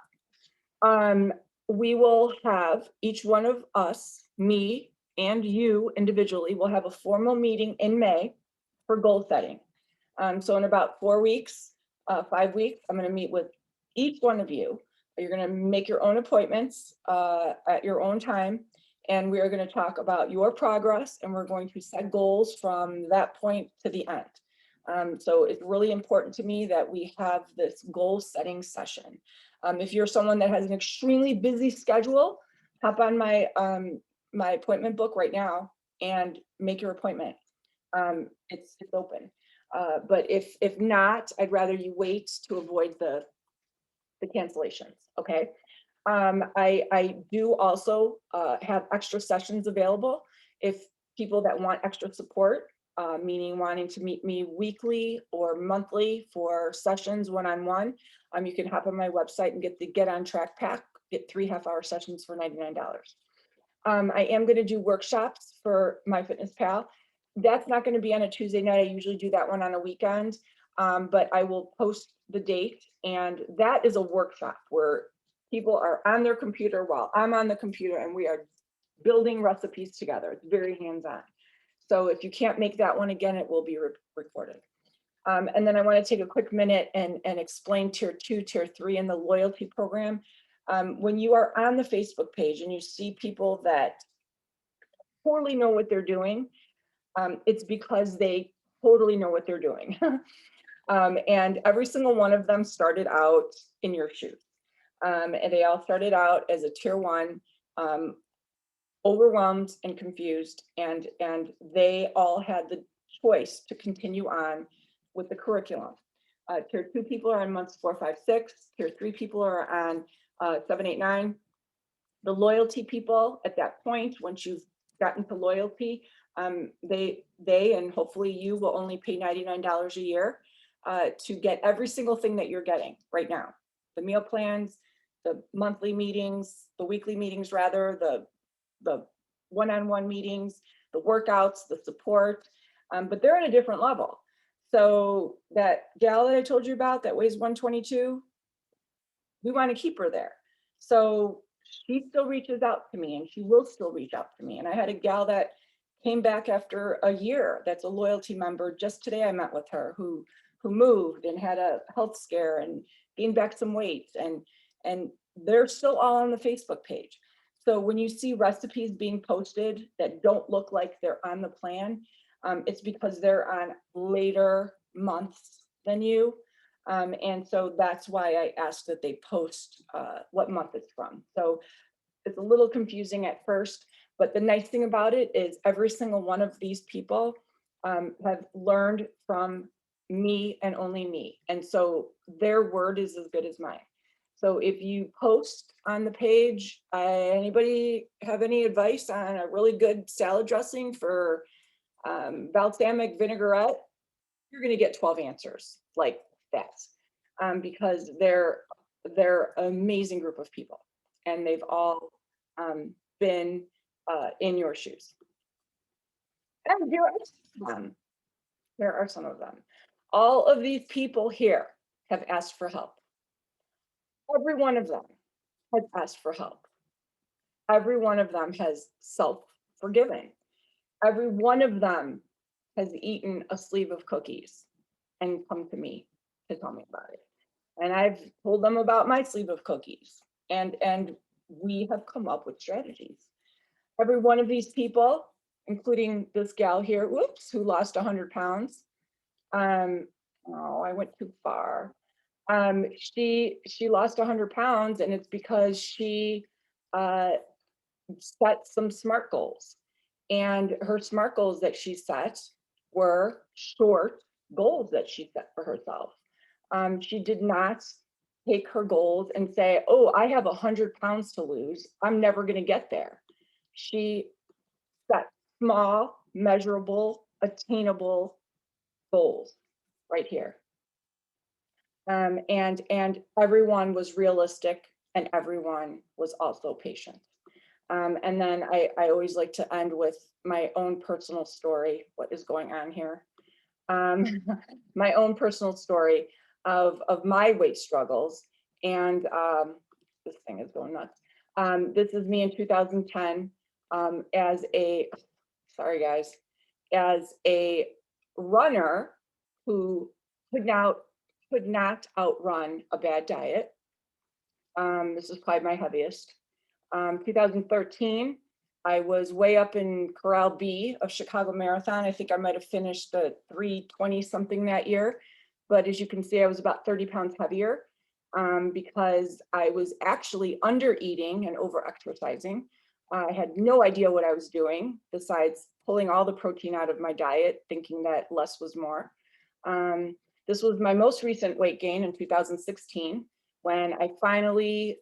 We will have each one of us, me and you individually, will have a formal meeting in May for goal setting. So in about 4 weeks, 5 weeks, I'm going to meet with each one of you. You're going to make your own appointments at your own time. And we are going to talk about your progress, and we're going to set goals from that point to the end. So it's really important to me that we have this goal setting session. If you're someone that has an extremely busy schedule, hop on my my appointment book right now and make your appointment. It's open. But if not, I'd rather you wait to avoid the cancellations. Okay. I do also have extra sessions available if people that want extra support, meaning wanting to meet me weekly or monthly for sessions one-on-one. You can hop on my website and get the Get On Track pack, get 3 half-hour sessions for $99. I am going to do workshops for My Fitness Pal. That's not going to be on a Tuesday night. I usually do that one on a weekend, but I will post the date, and that is a workshop where people are on their computer while I'm on the computer, and we are building recipes together. It's very hands-on. So if you can't make that one again, it will be recorded. And then I want to take a quick minute and explain tier 2, tier 3 in the loyalty program. When you are on the Facebook page and you see people that totally know what they're doing, it's because they totally know what they're doing. And every single one of them started out in your shoes. And they all started out as a tier 1, overwhelmed and confused, and they all had the choice to continue on with the curriculum. Tier 2 people are on months 4, 5, 6. Tier 3 people are on 7, 8, 9. The loyalty people at that point, once you've gotten to loyalty, they and hopefully you will only pay $99 a year to get every single thing that you're getting right now. The meal plans, the monthly meetings, the weekly meetings rather, the one-on-one meetings, the workouts, the support, but they're at a different level. So that gal that I told you about that weighs 122, we want to keep her there. So she still reaches out to me, and she will still reach out to me. And I had a gal that came back after a year that's a loyalty member. Just today I met with her who moved and had a health scare and gained back some weight, and they're still all on the Facebook page. So when you see recipes being posted that don't look like they're on the plan, it's because they're on later months than you. And so that's why I asked that they post what month it's from. So it's a little confusing at first, but the nice thing about it is every single one of these people have learned from me and only me. And so their word is as good as mine. So if you post on the page, anybody have any advice on a really good salad dressing for balsamic vinaigrette, you're going to get 12 answers like that, because they're an amazing group of people, and they've all been in your shoes. And here are some of them. All of these people here have asked for help. Every one of them has asked for help. Every one of them has self-forgiven. Every one of them has eaten a sleeve of cookies and come to me to tell me about it. And I've told them about my sleeve of cookies, and we have come up with strategies. Every one of these people, including this gal here, whoops, who lost 100 pounds. Oh, I went too far. She lost 100 pounds, and it's because she set some SMART goals. And her SMART goals that she set were short goals that she set for herself. She did not take her goals and say, oh, I have 100 pounds to lose, I'm never going to get there. She set small, measurable, attainable goals right here. And everyone was realistic, and everyone was also patient. And then I always like to end with my own personal story, what is going on here. My own personal story of my weight struggles. And this thing is going nuts. This is me in 2010 as a, sorry guys, as a runner who could not outrun a bad diet. This is probably my heaviest. 2013, I was way up in Corral B of Chicago Marathon. I think I might have finished the 320 something that year. But as you can see, I was about 30 pounds heavier because I was actually under eating and over exercising. I had no idea what I was doing besides pulling all the protein out of my diet, thinking that less was more. This was my most recent weight gain in 2016, when I finally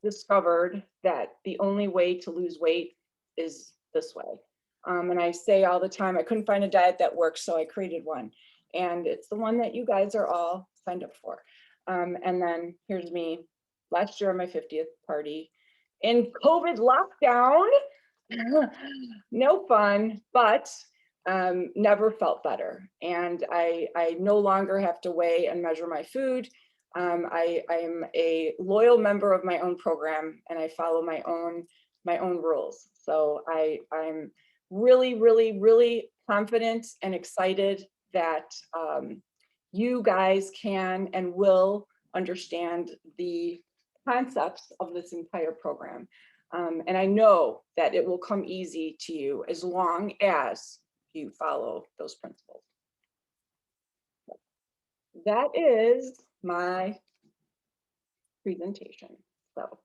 discovered that the only way to lose weight is this way. And I say all the time, I couldn't find a diet that works, so I created one. And it's the one that you guys are all signed up for. And then here's me last year on my 50th party in COVID lockdown. No fun, but never felt better. And I no longer have to weigh and measure my food. I am a loyal member of my own program, and I follow my own rules. So I'm really, really, really confident and excited that you guys can and will understand the concepts of this entire program. And I know that it will come easy to you as long as you follow those principles. That is my presentation. So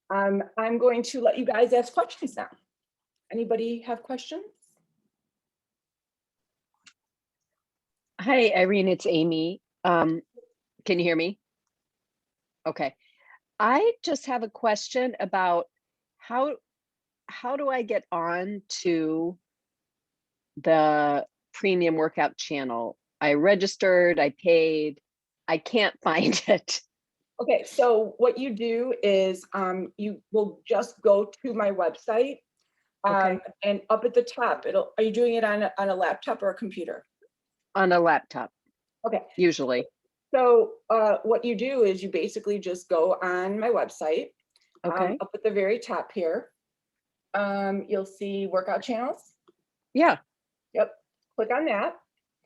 I'm going to let you guys ask questions now. Anybody have questions? Hi, Irene, it's Amy. Can you hear me? Okay. I just have a question about how do I get on to the premium workout channel? I registered, I paid, I can't find it. Okay, so what you do is you will just go to my website, Okay, and up at the top, are you doing it on a laptop or a computer? on a laptop, Okay, usually. so what you do is you basically just go on my website, Okay, up at the very top here. You'll see workout channels. yeah, Yep, click on that.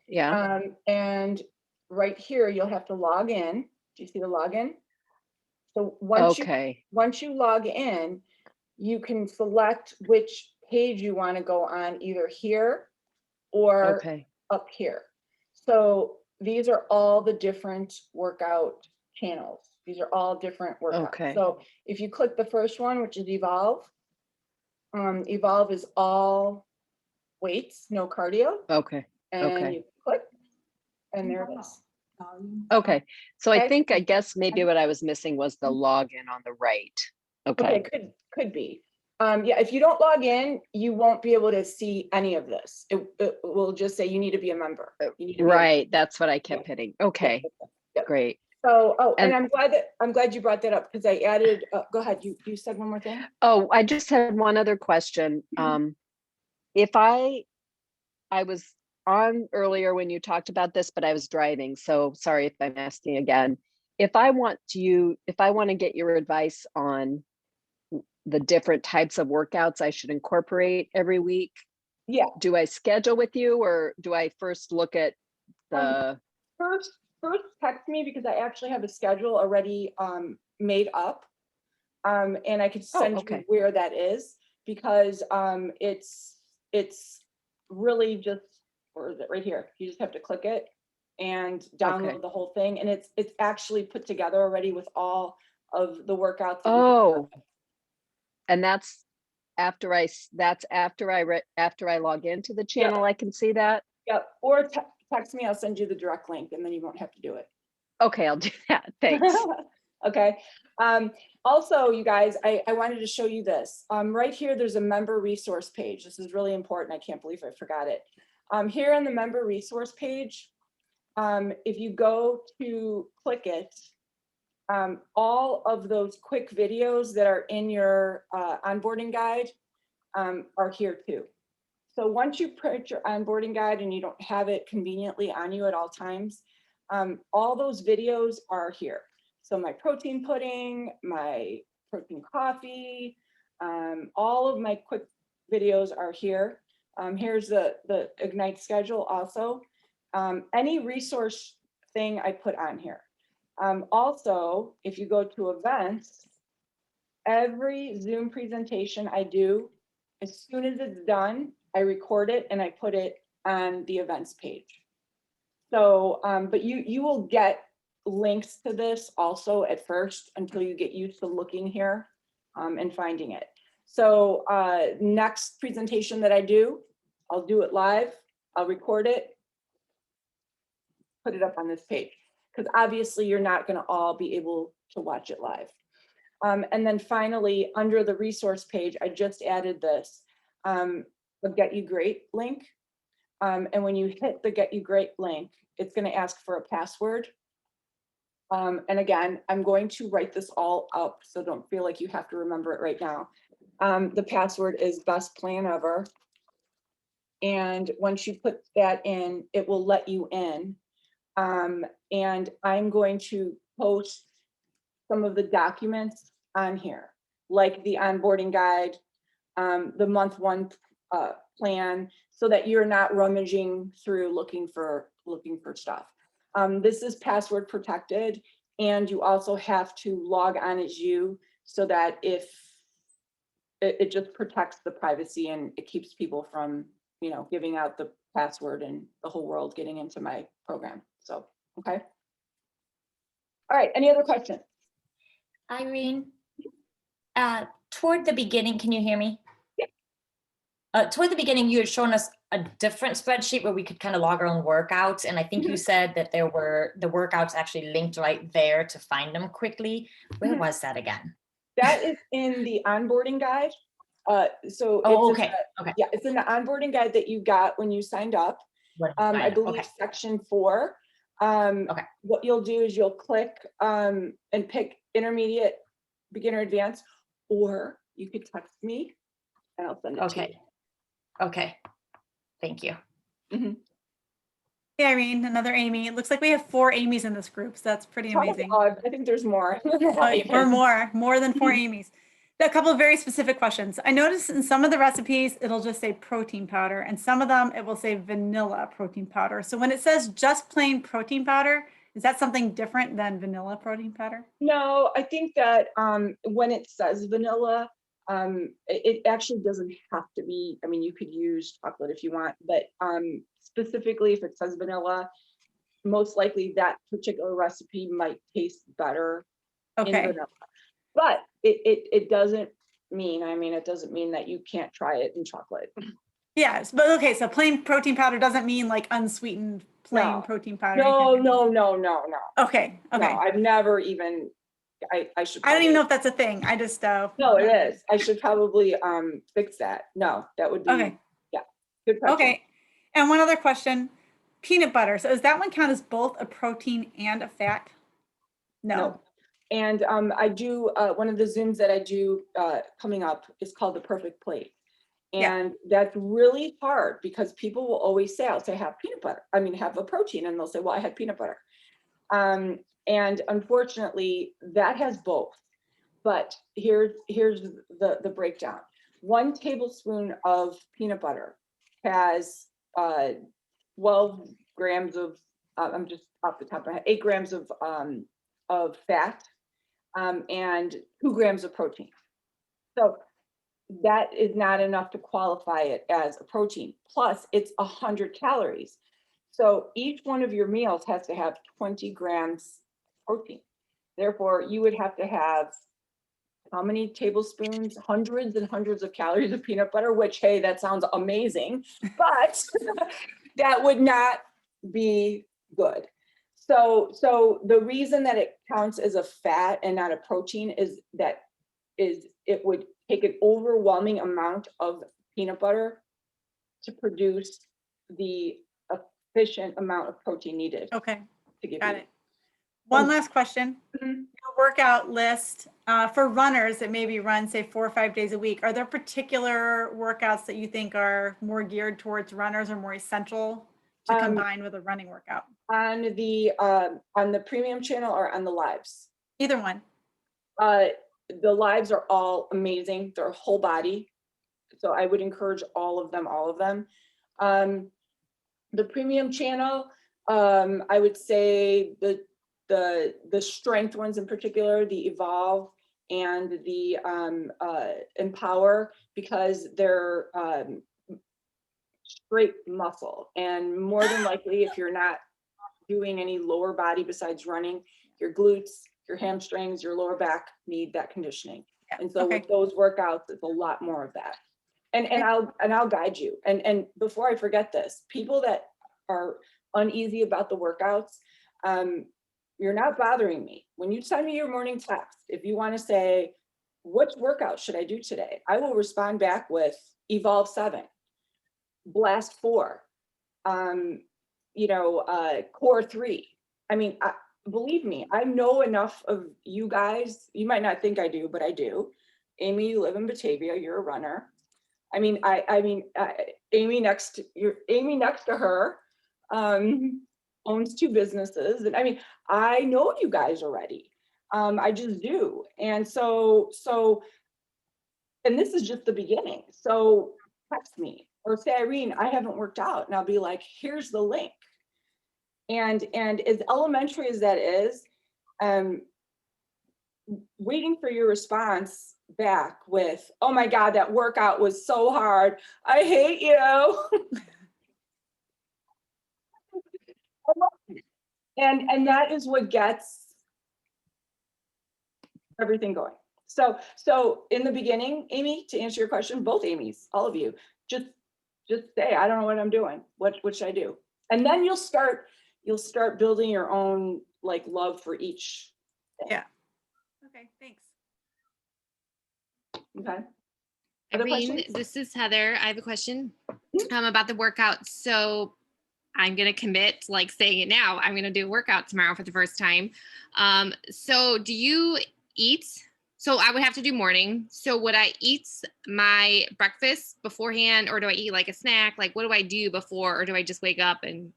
yeah, And right here, you'll have to log in. Do you see the login? So okay, once you log in, you can select which page you want to go on, either here or okay, up here. So these are all the different workout channels. These are all different workouts. okay, So if you click the first one, which is Evolve, Evolve is all weights, no cardio, okay, and okay, you click, and there it is. okay. So I Okay. think, I guess maybe what I was missing was the login on the right. Okay, Okay, could be. Yeah, if you don't log in, you won't be able to see any of this. It will just say you need to be a member. You need to be a right, that's what I yeah, kept hitting. yeah, Okay, yeah. great. So, and And I'm glad you brought that up because I added. Go ahead. You said one more thing. oh, I just had one other question. If I was on earlier when you talked about this, but I was driving, so sorry if I'm asking again. If I want to get your advice on the different types of workouts I should incorporate every week, Yeah. do I schedule with you or do I first look at Um, the first, first text me because I actually have a schedule already made up, and I could Oh, send you okay. where that is because it's really just, where is it? Right here. You just have to click it and Okay. download the whole thing, and it's actually put together already with all of the workouts that you can start Oh, with. and that's after I log into the Yep, channel, I can see that? yep. Or text me. I'll send you the direct link, and then you won't have to do it. Okay, I'll do that. Thanks. Okay. Also, you guys, I wanted to show you this. Right here, there's a member resource page. This is really important. I can't believe I forgot it. Here on the member resource page, if you go to click it, all of those quick videos that are in your onboarding guide are here too. So once you print your onboarding guide and you don't have it conveniently on you at all times, all those videos are here. So my protein pudding, my protein coffee, all of my quick videos are here. Here's the Ignite schedule also. Any resource thing I put on here. Also, if you go to events, every Zoom presentation I do, as soon as it's done, I record it and I put it on the events page. So, but you will get links to this also at first until you get used to looking here and finding it. So next presentation that I do, I'll do it live, I'll record it, put it up on this page. Because obviously you're not going to all be able to watch it live. And then finally, under the resource page, I just added this, the GetuGreat link. And when you hit the GetuGreat link, it's going to ask for a password. And again, I'm going to write this all up, so don't feel like you have to remember it right now. The password is best plan ever. And once you put that in, it will let you in. And I'm going to post some of the documents on here, like the onboarding guide, the month one plan, so that you're not rummaging through looking for stuff. This is password protected, and you also have to log on as you, so that if it just protects the privacy and it keeps people from, giving out the password and the whole world getting into my program. So, okay. All right. Any other questions? Irene, toward the beginning, can you hear me? Yeah. Toward the beginning, you had shown us a different spreadsheet where we could kind of log our own workouts. And I think you said that there were the workouts actually linked right there to find them quickly. Where was that again? That is in the onboarding guide. So Oh, it's okay. Okay. yeah, it's in the onboarding guide that you got when you signed up. What I find them? believe Okay. section 4. Okay. What you'll do is you'll click and pick intermediate, beginner, advanced, or you could text me and I'll send it to you. Okay. Okay. Thank you. Hey, Irene, another Amy. It looks like we have 4 Amy's in this group, so that's pretty amazing. I think there's more. Or more than 4 Amy's. A couple of very specific questions. I noticed in some of the recipes, it'll just say protein powder, and some of them it will say vanilla protein powder. So when it says just plain protein powder, is that something different than vanilla protein powder? No, I think that when it says vanilla, it actually doesn't have to be. I mean, you could use chocolate if you want, but specifically if it says vanilla, most likely that particular recipe might taste better in Okay. vanilla. But it doesn't mean, it doesn't mean that you can't try it in chocolate. Yes, but okay, so plain protein powder doesn't mean like unsweetened plain No. protein powder. No. Okay. No, I've never even, I should. I don't even know if that's a thing. I just No, it is. I should probably fix that. No, that would be. Okay. Yeah. Good question. Okay. And one other question, peanut butter. So does that one count as both a protein and a fat? No. And I do, one of the Zooms that I do coming up is called The Perfect Plate. And that's really hard because people will always say, I'll say have peanut butter. Have a protein. And they'll say, well, I had peanut butter. And unfortunately, that has both. But here's the breakdown. 1 tablespoon of peanut butter has 12 grams of, I'm just off the top of my head, 8 grams of fat and 2 grams of protein. So that is not enough to qualify it as a protein. Plus, it's 100 calories. So each one of your meals has to have 20 grams protein. Therefore, you would have to have how many tablespoons? Hundreds and hundreds of calories of peanut butter, which, hey, that sounds amazing, but that would not be good. So the reason that it counts as a fat and not a protein is that it would take an overwhelming amount of peanut butter to produce the efficient amount of protein needed. Okay. To give Got you. it. One last question. Your workout list for runners that maybe run, say, 4 or 5 days a week, are there particular workouts that you think are more geared towards runners or more essential to combine with a running workout? On the premium channel or on the lives? Either one. The lives are all amazing. They're whole body. So I would encourage all of them. The premium channel, I would say the strength ones in particular, the Evolve and the Empower, because they're straight muscle. And more than likely, if you're not doing any lower body besides running, your glutes, your hamstrings, your lower back need that conditioning. Yeah. And so with those workouts, it's a lot more of that. And I'll guide you. And before I forget this, people that are uneasy about the workouts, you're not bothering me. When you send me your morning text, if you want to say, which workout should I do today? I will respond back with Evolve 7, Blast 4, Core 3. Believe me, I know enough of you guys. You might not think I do, but I do. Amy, you live in Batavia. You're a runner. Amy next to her owns 2 businesses, and I know you guys already. I just do, and so, and this is just the beginning. So text me or say, Irene, I haven't worked out, and I'll be like, here's the link. And as elementary as that is, waiting for your response back with, oh my God, that workout was so hard. I hate you. And that is what gets everything going. So in the beginning, Amy, to answer your question, both Amy's, all of you, just say, I don't know what I'm doing. What should I do? And then you'll start building your own love for each thing. Yeah. Okay, thanks. Okay. Other Irene, questions? this is Heather. I have a question about the workout. So I'm going to commit, like saying it now, I'm going to do a workout tomorrow for the first time. So do you eat? So I would have to do morning. So would I eat my breakfast beforehand, or do I eat like a snack? Like, what do I do before, or do I just wake up and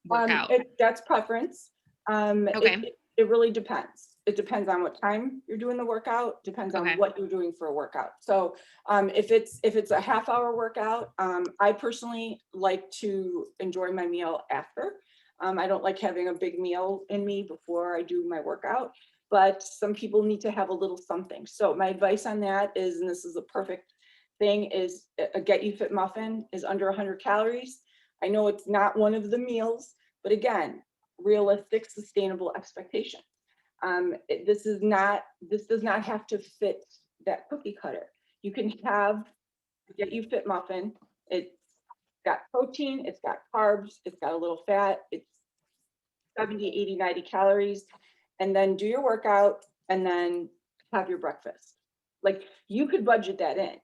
work out? That's preference. Okay. It really depends. It depends on what time you're doing the workout, depends on Okay. what you're doing for a workout. So if it's a half-hour workout, I personally like to enjoy my meal after. I don't like having a big meal in me before I do my workout, but some people need to have a little something. So my advice on that is, and this is a perfect thing, is a Get You Fit muffin is under 100 calories. I know it's not one of the meals, but again, realistic, sustainable expectation. This does not have to fit that cookie cutter. You can have Get You Fit muffin. It's got protein, it's got carbs, it's got a little fat, it's 70, 80, 90 calories, and then do your workout and then have your breakfast. Like, you could budget that in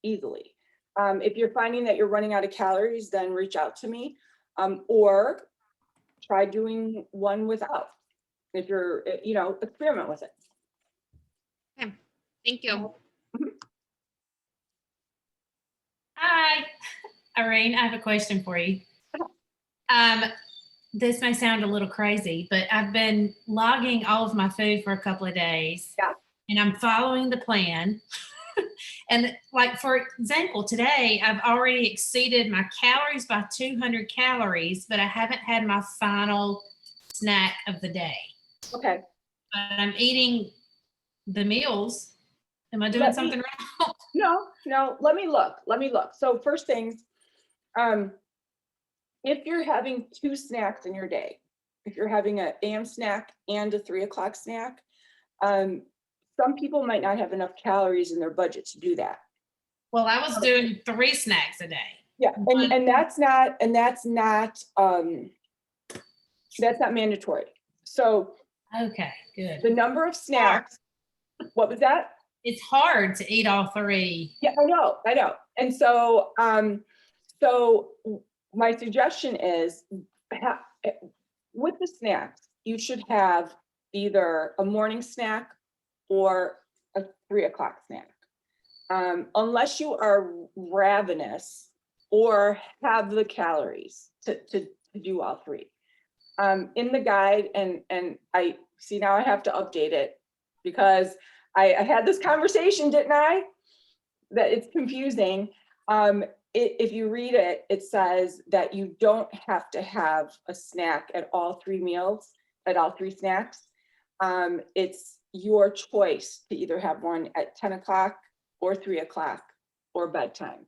easily. If you're finding that you're running out of calories, then reach out to me, or try doing one without. If you're, experiment with it. Okay. Thank you. Hi, Irene, I have a question for you. This may sound a little crazy, but I've been logging all of my food for a couple of days. Yeah. And I'm following the plan. And like, for example, today I've already exceeded my calories by 200 calories, but I haven't had my final snack of the day. Okay. But I'm eating the meals. Am I doing something wrong? No, let me look. So first things, if you're having 2 snacks in your day, if you're having an AM snack and a 3 o'clock snack, some people might not have enough calories in their budget to do that. Well, I was doing 3 snacks a day. Yeah, and that's not mandatory. So Okay, good. the number of snacks, what was that? It's hard to eat all 3. Yeah, I know. And so, so my suggestion is, with the snacks, you should have either a morning snack or a 3 o'clock snack. Unless you are ravenous or have the calories to do all 3. In the guide, and I see now I have to update it because I had this conversation, didn't I? That it's confusing. If you read it, it says that you don't have to have a snack at all 3 meals, at all 3 snacks. It's your choice to either have one at 10 o'clock or 3 o'clock or bedtime.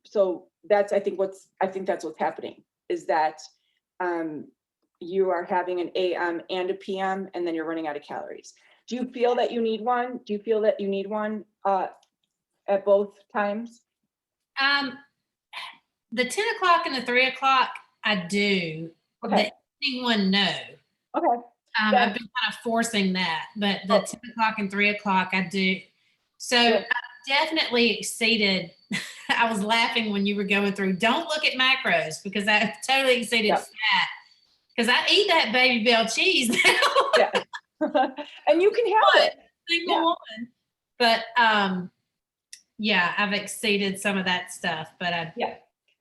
So that's, I think that's what's happening, is that you are having an AM and a PM, and then you're running out of calories. Do you feel that you need one? Do you feel that you need one at both times? The 10 o'clock and the 3 o'clock, I do. Okay. The evening one, no. Okay. I've been kind of forcing that, but the 10 o'clock and 3 o'clock, I do. So I definitely exceeded. I was laughing when you were going through, don't look at macros, because I totally exceeded fat. Because I eat that Baby Bell cheese now. Yeah. And you can have it. Single one. But yeah, I've exceeded some of that stuff, but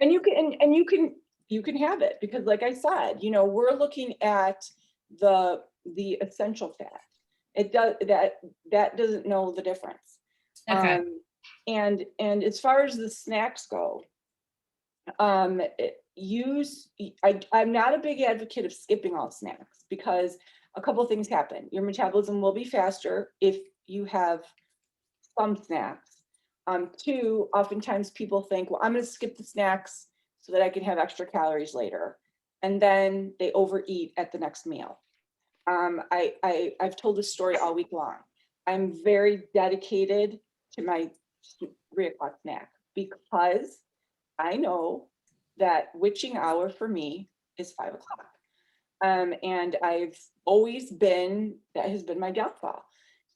and you can have it, because like I said, we're looking at the essential fat. It does that doesn't know the difference. Okay. And as far as the snacks go, I'm not a big advocate of skipping all snacks, because a couple of things happen. Your metabolism will be faster if you have some snacks. 2, oftentimes people think, well, I'm going to skip the snacks so that I can have extra calories later. And then they overeat at the next meal. I've told this story all week long. I'm very dedicated to my 3 o'clock snack, because I know that witching hour for me is 5 o'clock. And I've always been, that has been my downfall.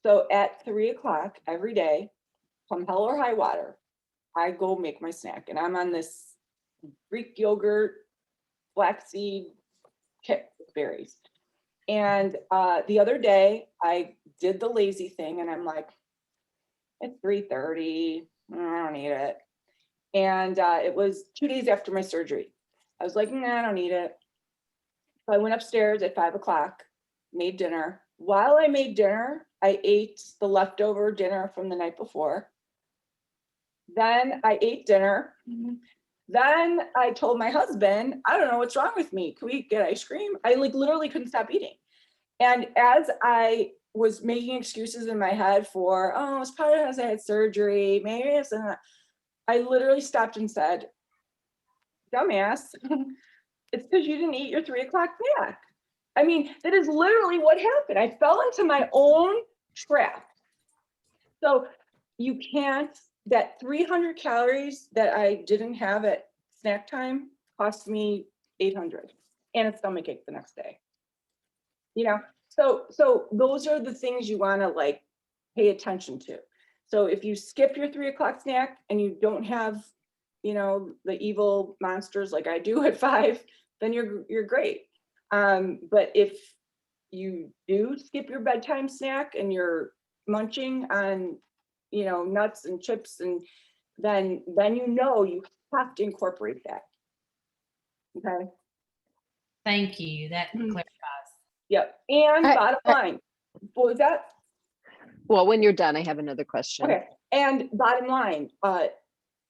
So at 3 o'clock every day, come hell or high water, I go make my snack. And I'm on this Greek yogurt flaxseed kit with berries. And the other day I did the lazy thing and I'm like, it's 3:30, I don't need it. And it was 2 days after my surgery. I was like, nah, I don't need it. So I went upstairs at 5 o'clock, made dinner. While I made dinner, I ate the leftover dinner from the night before. Then I ate dinner. Then I told my husband, I don't know what's wrong with me. Can we get ice cream? I like literally couldn't stop eating. And as I was making excuses in my head for, oh, it's probably because I had surgery, maybe it's not, I literally stopped and said, dumbass, it's because you didn't eat your 3 o'clock snack. I mean, that is literally what happened. I fell into my own trap. So you can't, that 300 calories that I didn't have at snack time cost me 800 and a stomachache the next day. You know, so those are the things you want to like pay attention to. So if you skip your 3 o'clock snack and you don't have, you know, the evil monsters like I do at 5, then you're great. But if you do skip your bedtime snack and you're munching on, you know, nuts and chips, and then you know you have to incorporate that. Okay. Thank you. That clarifies. Yep. And bottom I- line, what was that? Well, when you're done, I have another question. Okay. And bottom line,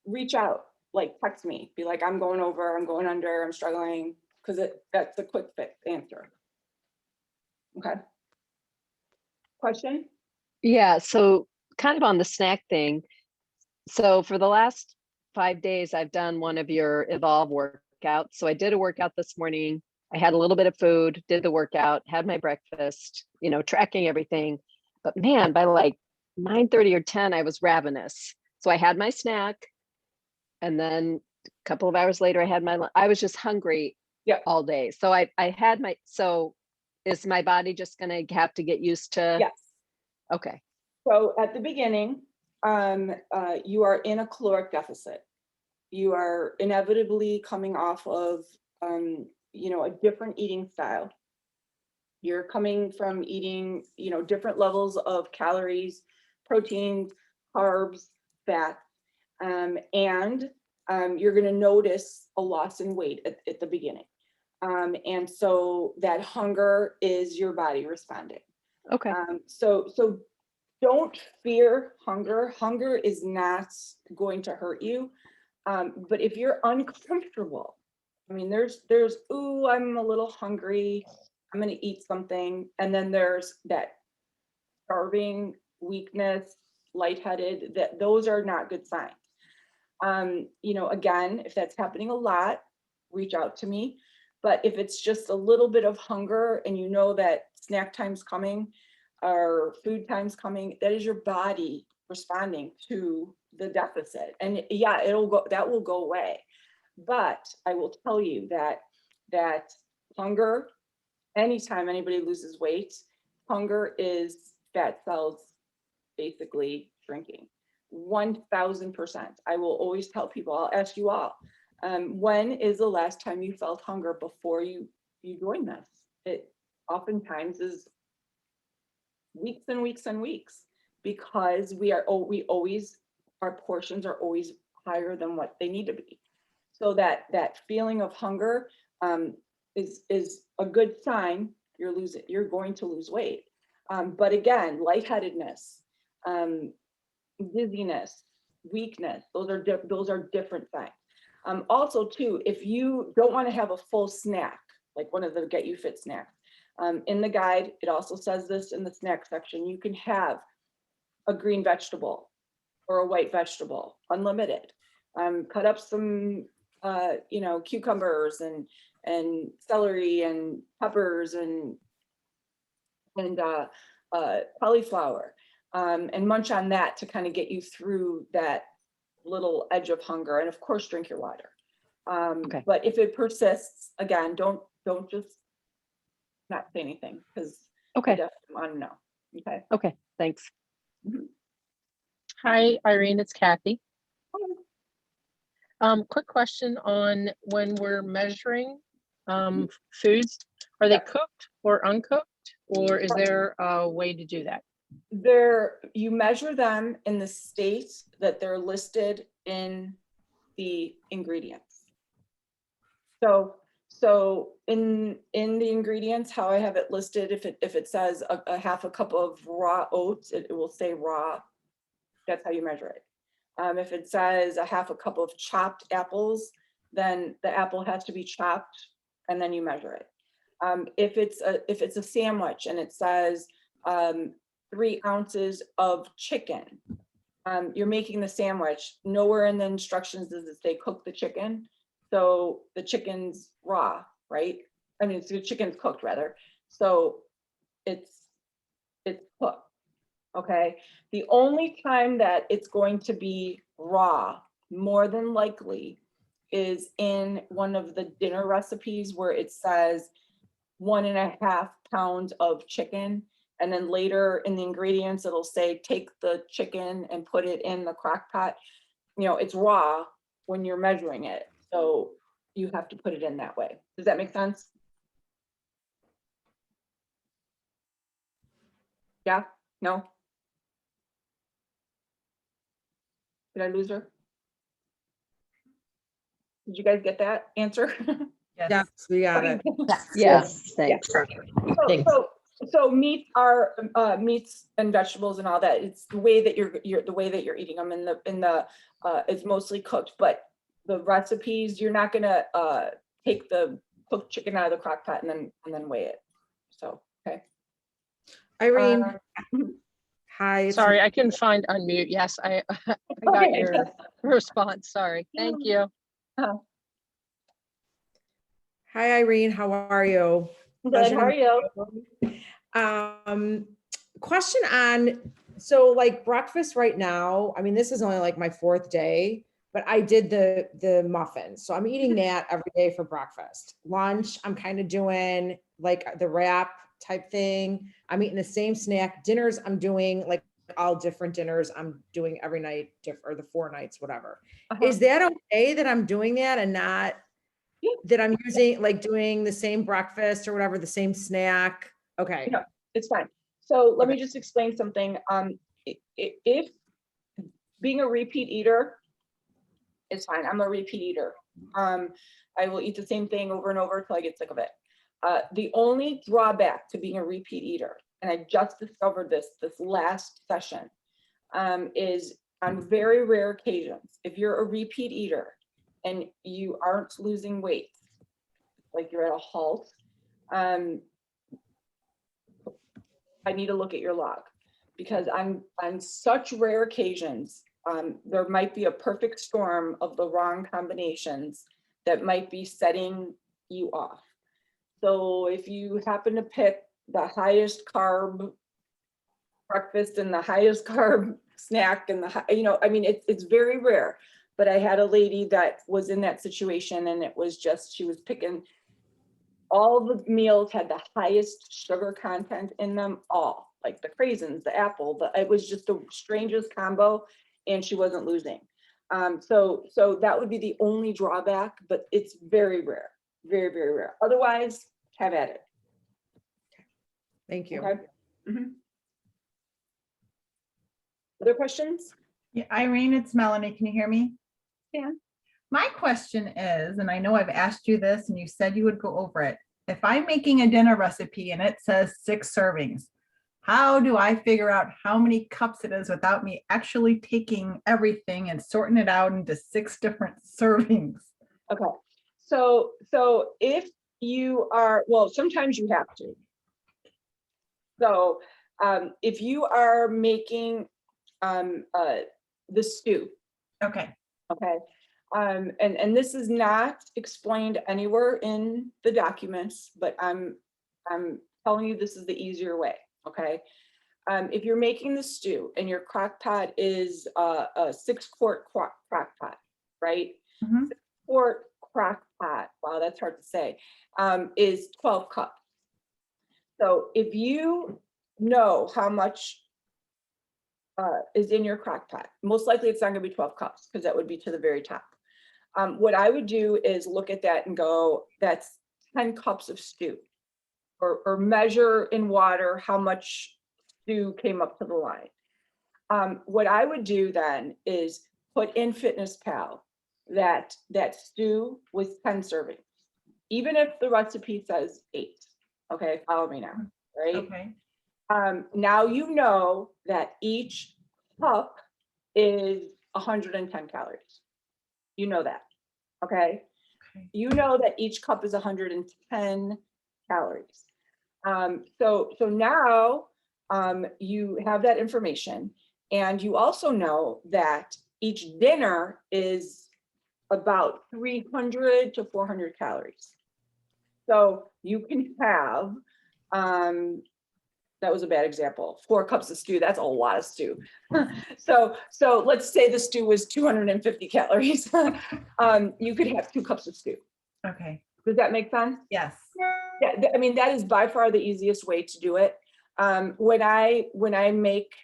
reach out, like text me, be like, I'm going over, I'm going under, I'm struggling, because that's a quick fix answer. Okay. Question? Yeah, so kind of on the snack thing. So for the last 5 days, I've done one of your Evolve workouts. So I did a workout this morning. I had a little bit of food, did the workout, had my breakfast, you know, tracking everything. But man, by like 9:30 or 10, I was ravenous. So I had my snack. And then a couple of hours later, I was just hungry all day. So I had so is my body just going to have to get used to? Yes. Okay. So at the beginning, you are in a caloric deficit. You are inevitably coming off of, you know, a different eating style. You're coming from eating, you know, different levels of calories, proteins, carbs, fat, and you're going to notice a loss in weight at the beginning. And so that hunger is your body responding. Okay. So don't fear hunger. Hunger is not going to hurt you. But if you're uncomfortable, I mean, there's, ooh, I'm a little hungry, I'm going to eat something. And then there's that starving, weakness, lightheaded, that those are not good signs. You know, again, if that's happening a lot, reach out to me. But if it's just a little bit of hunger and you know that snack time's coming or food time's coming, that is your body responding to the deficit. And yeah, that will go away. But I will tell you that hunger, anytime anybody loses weight, hunger is fat cells basically shrinking. 1000%. I will always tell people, I'll ask you all, when is the last time you felt hunger before you joined this? It oftentimes is weeks and weeks and weeks, because our portions are always higher than what they need to be. So that feeling of hunger is a good sign you're going to lose weight. But again, lightheadedness, dizziness, weakness, those are different signs. Also too, if you don't want to have a full snack, like one of the Get You Fit snacks, in the guide, it also says this in the snack section, you can have a green vegetable or a white vegetable, unlimited. Cut up some, you know, cucumbers and celery and peppers and cauliflower, and munch on that to kind of get you through that little edge of hunger. And of course, drink your water. Okay. But if it persists, again, don't just not say anything, because Okay. I definitely want to know. Okay. Okay. Thanks. Hi, Irene, it's Kathy. Quick question on when we're measuring foods? Are they Yeah. cooked or uncooked? Or is there a way to do that? You measure them in the state that they're listed in the ingredients. So in the ingredients, how I have it listed, if it says a half a cup of raw oats, it will say raw. That's how you measure it. If it says a half a cup of chopped apples, then the apple has to be chopped, and then you measure it. If it's a sandwich and it says 3 ounces of chicken, you're making the sandwich. Nowhere in the instructions does it say cook the chicken. So the chicken's raw, right? I mean, the chicken's cooked rather. So it's cooked. Okay. The only time that it's going to be raw, more than likely, is in one of the dinner recipes where it says 1.5 pounds of chicken. And then later in the ingredients, it'll say, take the chicken and put it in the crock pot. You know, it's raw when you're measuring it. So you have to put it in that way. Does that make sense? Yeah? No? Did I lose her? Did you guys get that answer? Yes, we got it. Yes, thanks. So meats are meats and vegetables and all that. It's the way that you're eating them in the it's mostly cooked, but the recipes, you're not gonna take the cooked chicken out of the crock pot and then weigh it. So, okay. Irene, hi. it's Sorry, I couldn't find unmute. Yes, I got Okay. your response. Sorry. Thank you. Hi, Irene. How are you? Good, how are you? Question on, so like breakfast right now, I mean, this is only like my 4th day, but I did the muffins. So I'm eating that every day for breakfast. Lunch, I'm kind of doing like the wrap type thing. I'm eating the same snack. Dinners, I'm doing like all different dinners. I'm doing every night, or the 4 nights, whatever. Is that okay that I'm doing that and not that I'm using, like doing the same breakfast or whatever, the same snack? Okay. No, it's fine. So let me just explain something. If being a repeat eater, it's fine. I'm a repeat eater. I will eat the same thing over and over until I get sick of it. The only drawback to being a repeat eater, and I just discovered this last session, is on very rare occasions, if you're a repeat eater and you aren't losing weight, like you're at a halt, I need to look at your log, because on such rare occasions, there might be a perfect storm of the wrong combinations that might be setting you off. So if you happen to pick the highest carb breakfast and the highest carb snack and I mean, it's very rare, but I had a lady that was in that situation, and it was just, she was picking, all the meals had the highest sugar content in them, all like the craisins, the apple, it was just the strangest combo, and she wasn't losing. So that would be the only drawback, but it's very rare, very, very rare. Otherwise, have at it. Thank you. Okay. Other questions? Yeah, Irene, it's Melanie. Can you hear me? Yeah. My question is, and I know I've asked you this and you said you would go over it. If I'm making a dinner recipe and it says 6 servings, how do I figure out how many cups it is without me actually taking everything and sorting it out into 6 different servings? Okay. So if you are, well, sometimes you have to. So if you are making the stew. Okay. Okay. And this is not explained anywhere in the documents, but I'm telling you this is the easier way. Okay. If you're making the stew and your crock pot is a 6-quart crock pot, right? 6-quart crock pot, wow, that's hard to say, is 12 cups. So if you know how much is in your crock pot, most likely it's not going to be 12 cups, because that would be to the very top. What I would do is look at that and go, that's 10 cups of stew, or measure in water how much stew came up to the line. What I would do then is put in Fitness Pal that stew with 10 servings, even if the recipe says 8. Okay, follow me now, right? Okay. Now you know that each cup is 110 calories. You know that, okay? Okay. You know that each cup is 110 calories. So now you have that information, and you also know that each dinner is about 300 to 400 calories. So you can have, that was a bad example, 4 cups of stew, that's a lot of stew. So let's say the stew was 250 calories. You could have 2 cups of stew. Okay. Does that make sense? Yes. Yeah, I mean, that is by far the easiest way to do it. When I make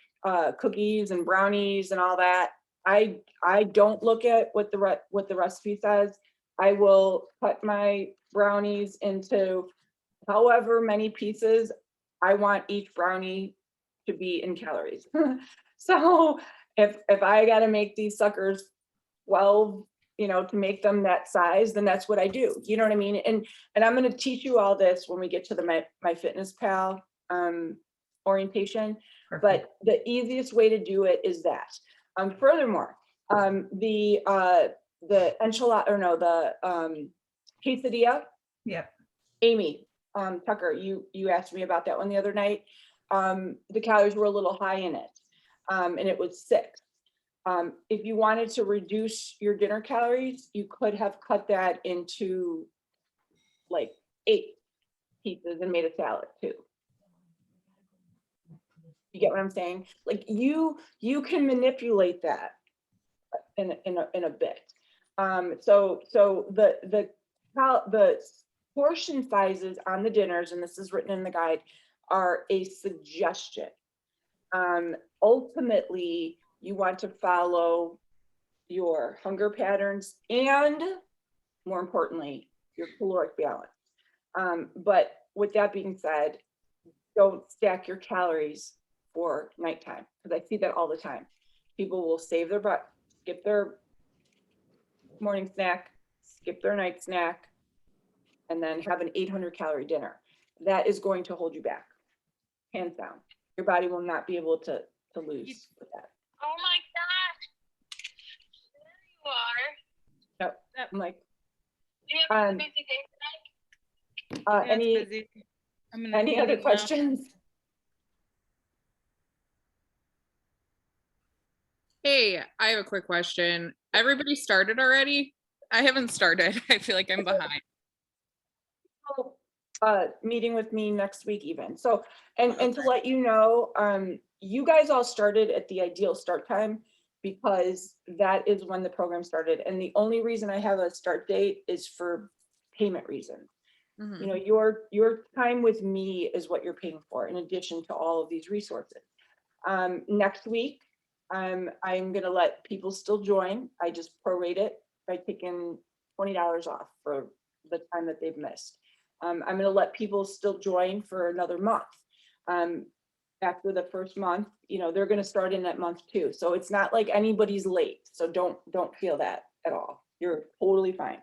cookies and brownies and all that, I don't look at what the recipe says. I will cut my brownies into however many pieces I want each brownie to be in calories. So if I got to make these suckers 12, to make them that size, then that's what I do. You know what I mean? And I'm going to teach you all this when we get to the My Fitness Pal orientation. Perfect. But the easiest way to do it is that. Furthermore, the enchilada, or no, the quesadilla. Yep. Amy, Tucker, you asked me about that one the other night. The calories were a little high in it, and it was 6. If you wanted to reduce your dinner calories, you could have cut that into like 8 pieces and made a salad too. You get what I'm saying? Like you can manipulate that in a bit. So the portion sizes on the dinners, and this is written in the guide, are a suggestion. Ultimately, you want to follow your hunger patterns and, more importantly, your caloric balance. But with that being said, don't stack your calories for nighttime, because I see that all the time. People will skip their morning snack, skip their night snack, and then have an 800-calorie dinner. That is going to hold you back, hands down. Your body will not be able to lose with that. Oh my gosh. There you are. Yep. I'm like, Do you have a busy day tonight? any other questions? Hey, I have a quick question. Everybody started already? I haven't started. I feel like I'm behind. Meeting with me next week even. So, and to let you know, you guys all started at the ideal start time because that is when the program started. And the only reason I have a start date is for payment reasons. Mhm. Your time with me is what you're paying for, in addition to all of these resources. Next week, I'm going to let people still join. I just prorate it by taking $20 off for the time that they've missed. I'm going to let people still join for another month. After the first month, they're going to start in that month too. So it's not like anybody's late. So don't feel that at all. You're totally fine.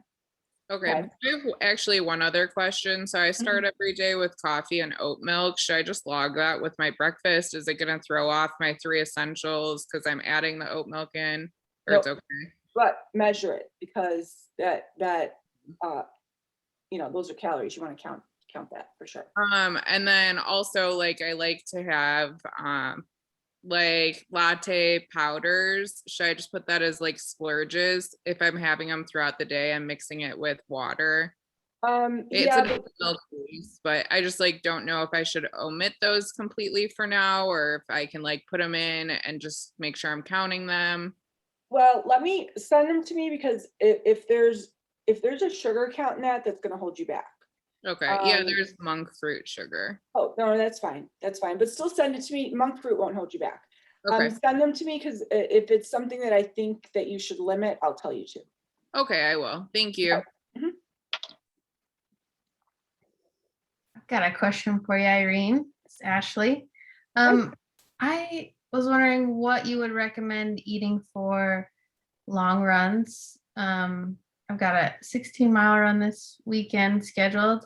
Okay. Okay. I have actually one other question. So I start every day with coffee and oat milk. Should I just log that with my breakfast? Is it going to throw off my 3 essentials because I'm adding the oat milk in? Or it's Nope. okay? But measure it, because that those are calories. You want to count that for sure. And then also, like, I like to have like latte powders. Should I just put that as like splurges? If I'm having them throughout the day, I'm mixing it with water. It's Yeah, a milk base, but I just like don't know if I should omit those completely for now, or if I can like put them in and just make sure I'm counting them. well, let me send them to me, because if there's a sugar count in that, that's going to hold you back. Okay. Yeah, there's monk fruit sugar. Oh, no, that's fine. That's fine. But still send it to me. Monk fruit won't hold you back. Okay. Send them to me, because if it's something that I think that you should limit, I'll tell you to. Okay, I will. Thank you. Mhm. got a question for you, Irene. It's Ashley. I was wondering what you would recommend eating for long runs. I've got a 16-mile run this weekend scheduled.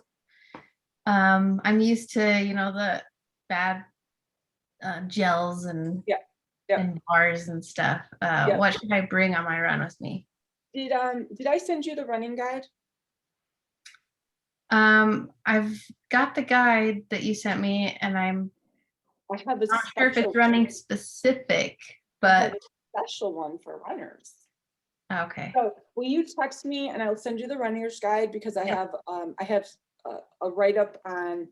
I'm used to, the bad gels and and bars and stuff. What should I bring on my run with me? Did I send you the running guide? I've got the guide that you sent me, and I'm I have a not sure if it's running specific, I have but a special one for runners. okay. So will you text me and I'll send you the runner's guide, because I Yep. have a write-up on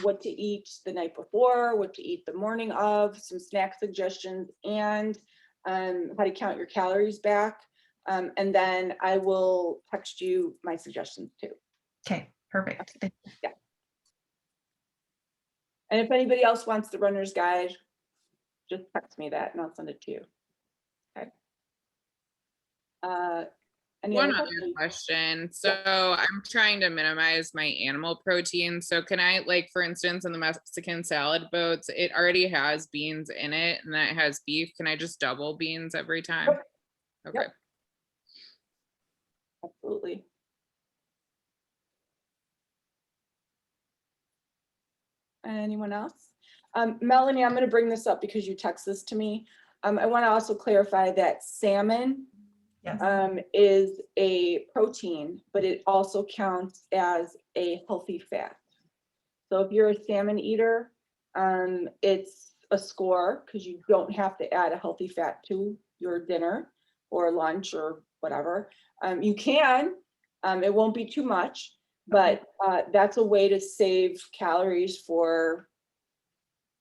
what to eat the night before, what to eat the morning of, some snack suggestions, and how to count your calories back. And then I will text you my suggestions too. Okay, perfect. Yeah. And if anybody else wants the runner's guide, just text me that and I'll send it to you. Okay. Any One other other questions? question. So I'm trying to minimize my animal protein. So can I, like, for instance, in the Mexican salad boats, it already has beans in it and then it has beef. Can I just double beans every time? Yep. Okay. Yep. Absolutely. Anyone else? Melanie, I'm going to bring this up because you text this to me. I want to also clarify that salmon is a protein, but it also counts as a healthy fat. So if you're a salmon eater, it's a score, because you don't have to add a healthy fat to your dinner or lunch or whatever. You can, it won't be too much, but that's a way to save calories for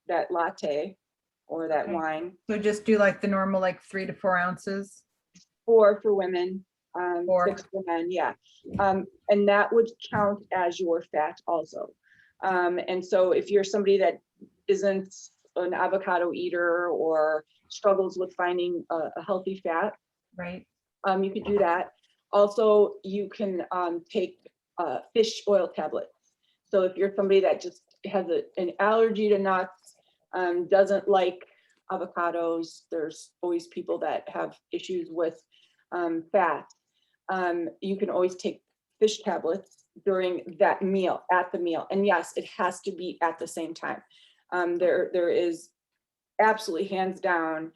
that latte or that wine. So just do like the normal, like 3 to 4 ounces. 4 for women, 4. 6 for men, yeah. And that would count as your fat also. And so if you're somebody that isn't an avocado eater or struggles with finding a healthy fat, right? You could do that. Also, you can take fish oil tablets. So if you're somebody that just has an allergy to nuts, doesn't like avocados, there's always people that have issues with fat. You can always take fish tablets during that meal, at the meal. And yes, it has to be at the same time. There is absolutely hands down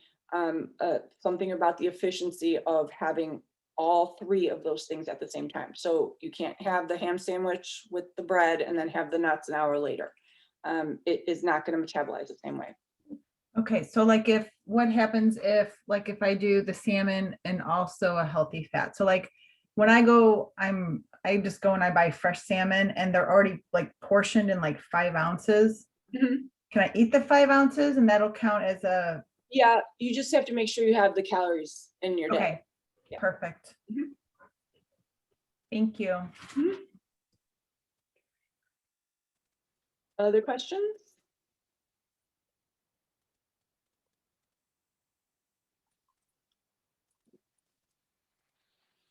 something about the efficiency of having all 3 of those things at the same time. So you can't have the ham sandwich with the bread and then have the nuts an hour later. It is not going to metabolize the same way. Okay, so like what happens if I do the salmon and also a healthy fat? So like when I go, I just go and I buy fresh salmon and they're already like portioned in like 5 ounces. Mm-hmm. Can I eat the 5 ounces and that'll count as a? Yeah, you just have to make sure you have the calories in your day. Okay, yeah. Perfect. Mm-hmm. Thank you. Mm-hmm. Other questions?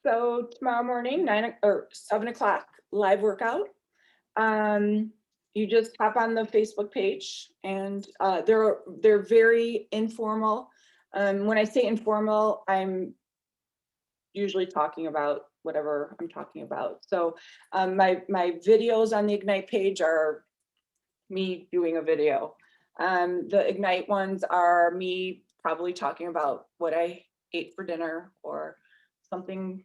So tomorrow morning, 7 o'clock, live workout. You just hop on the Facebook page, and they're very informal. When I say informal, I'm usually talking about whatever I'm talking about. So my videos on the Ignite page are me doing a video. The Ignite ones are me probably talking about what I ate for dinner or something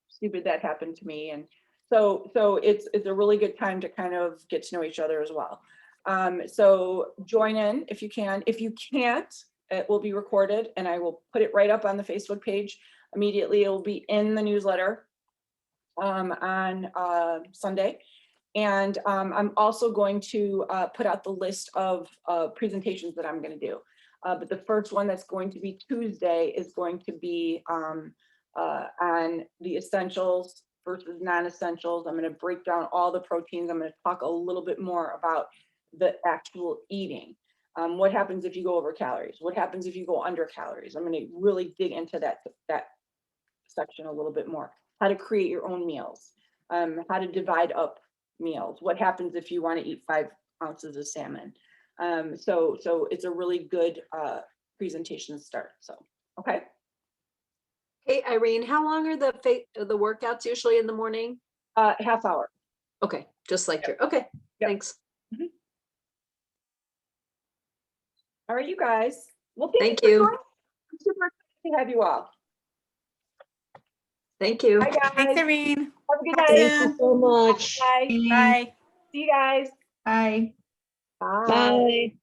stupid that happened to me. And so it's a really good time to kind of get to know each other as well. So join in if you can. If you can't, it will be recorded and I will put it right up on the Facebook page immediately. It'll be in the newsletter on Sunday. And I'm also going to put out the list of presentations that I'm going to do. But the first one that's going to be Tuesday is going to be on the essentials versus non-essentials. I'm going to break down all the proteins. I'm going to talk a little bit more about the actual eating. What happens if you go over calories? What happens if you go under calories? I'm going to really dig into that section a little bit more. How to create your own meals. How to divide up meals. What happens if you want to eat 5 ounces of salmon? So it's a really good presentation start. So, okay. Hey, Irene, how long are the workouts usually in the morning? Half hour. Okay, just like your, okay, Yep. thanks. All right, you guys. Well, Thank for you. joining. I'm super excited to have you all. Thank you. Bye, guys. Thanks, Irene. Have a good Talk night. soon. So much. Bye. Bye. See you guys. Bye. Bye. Bye.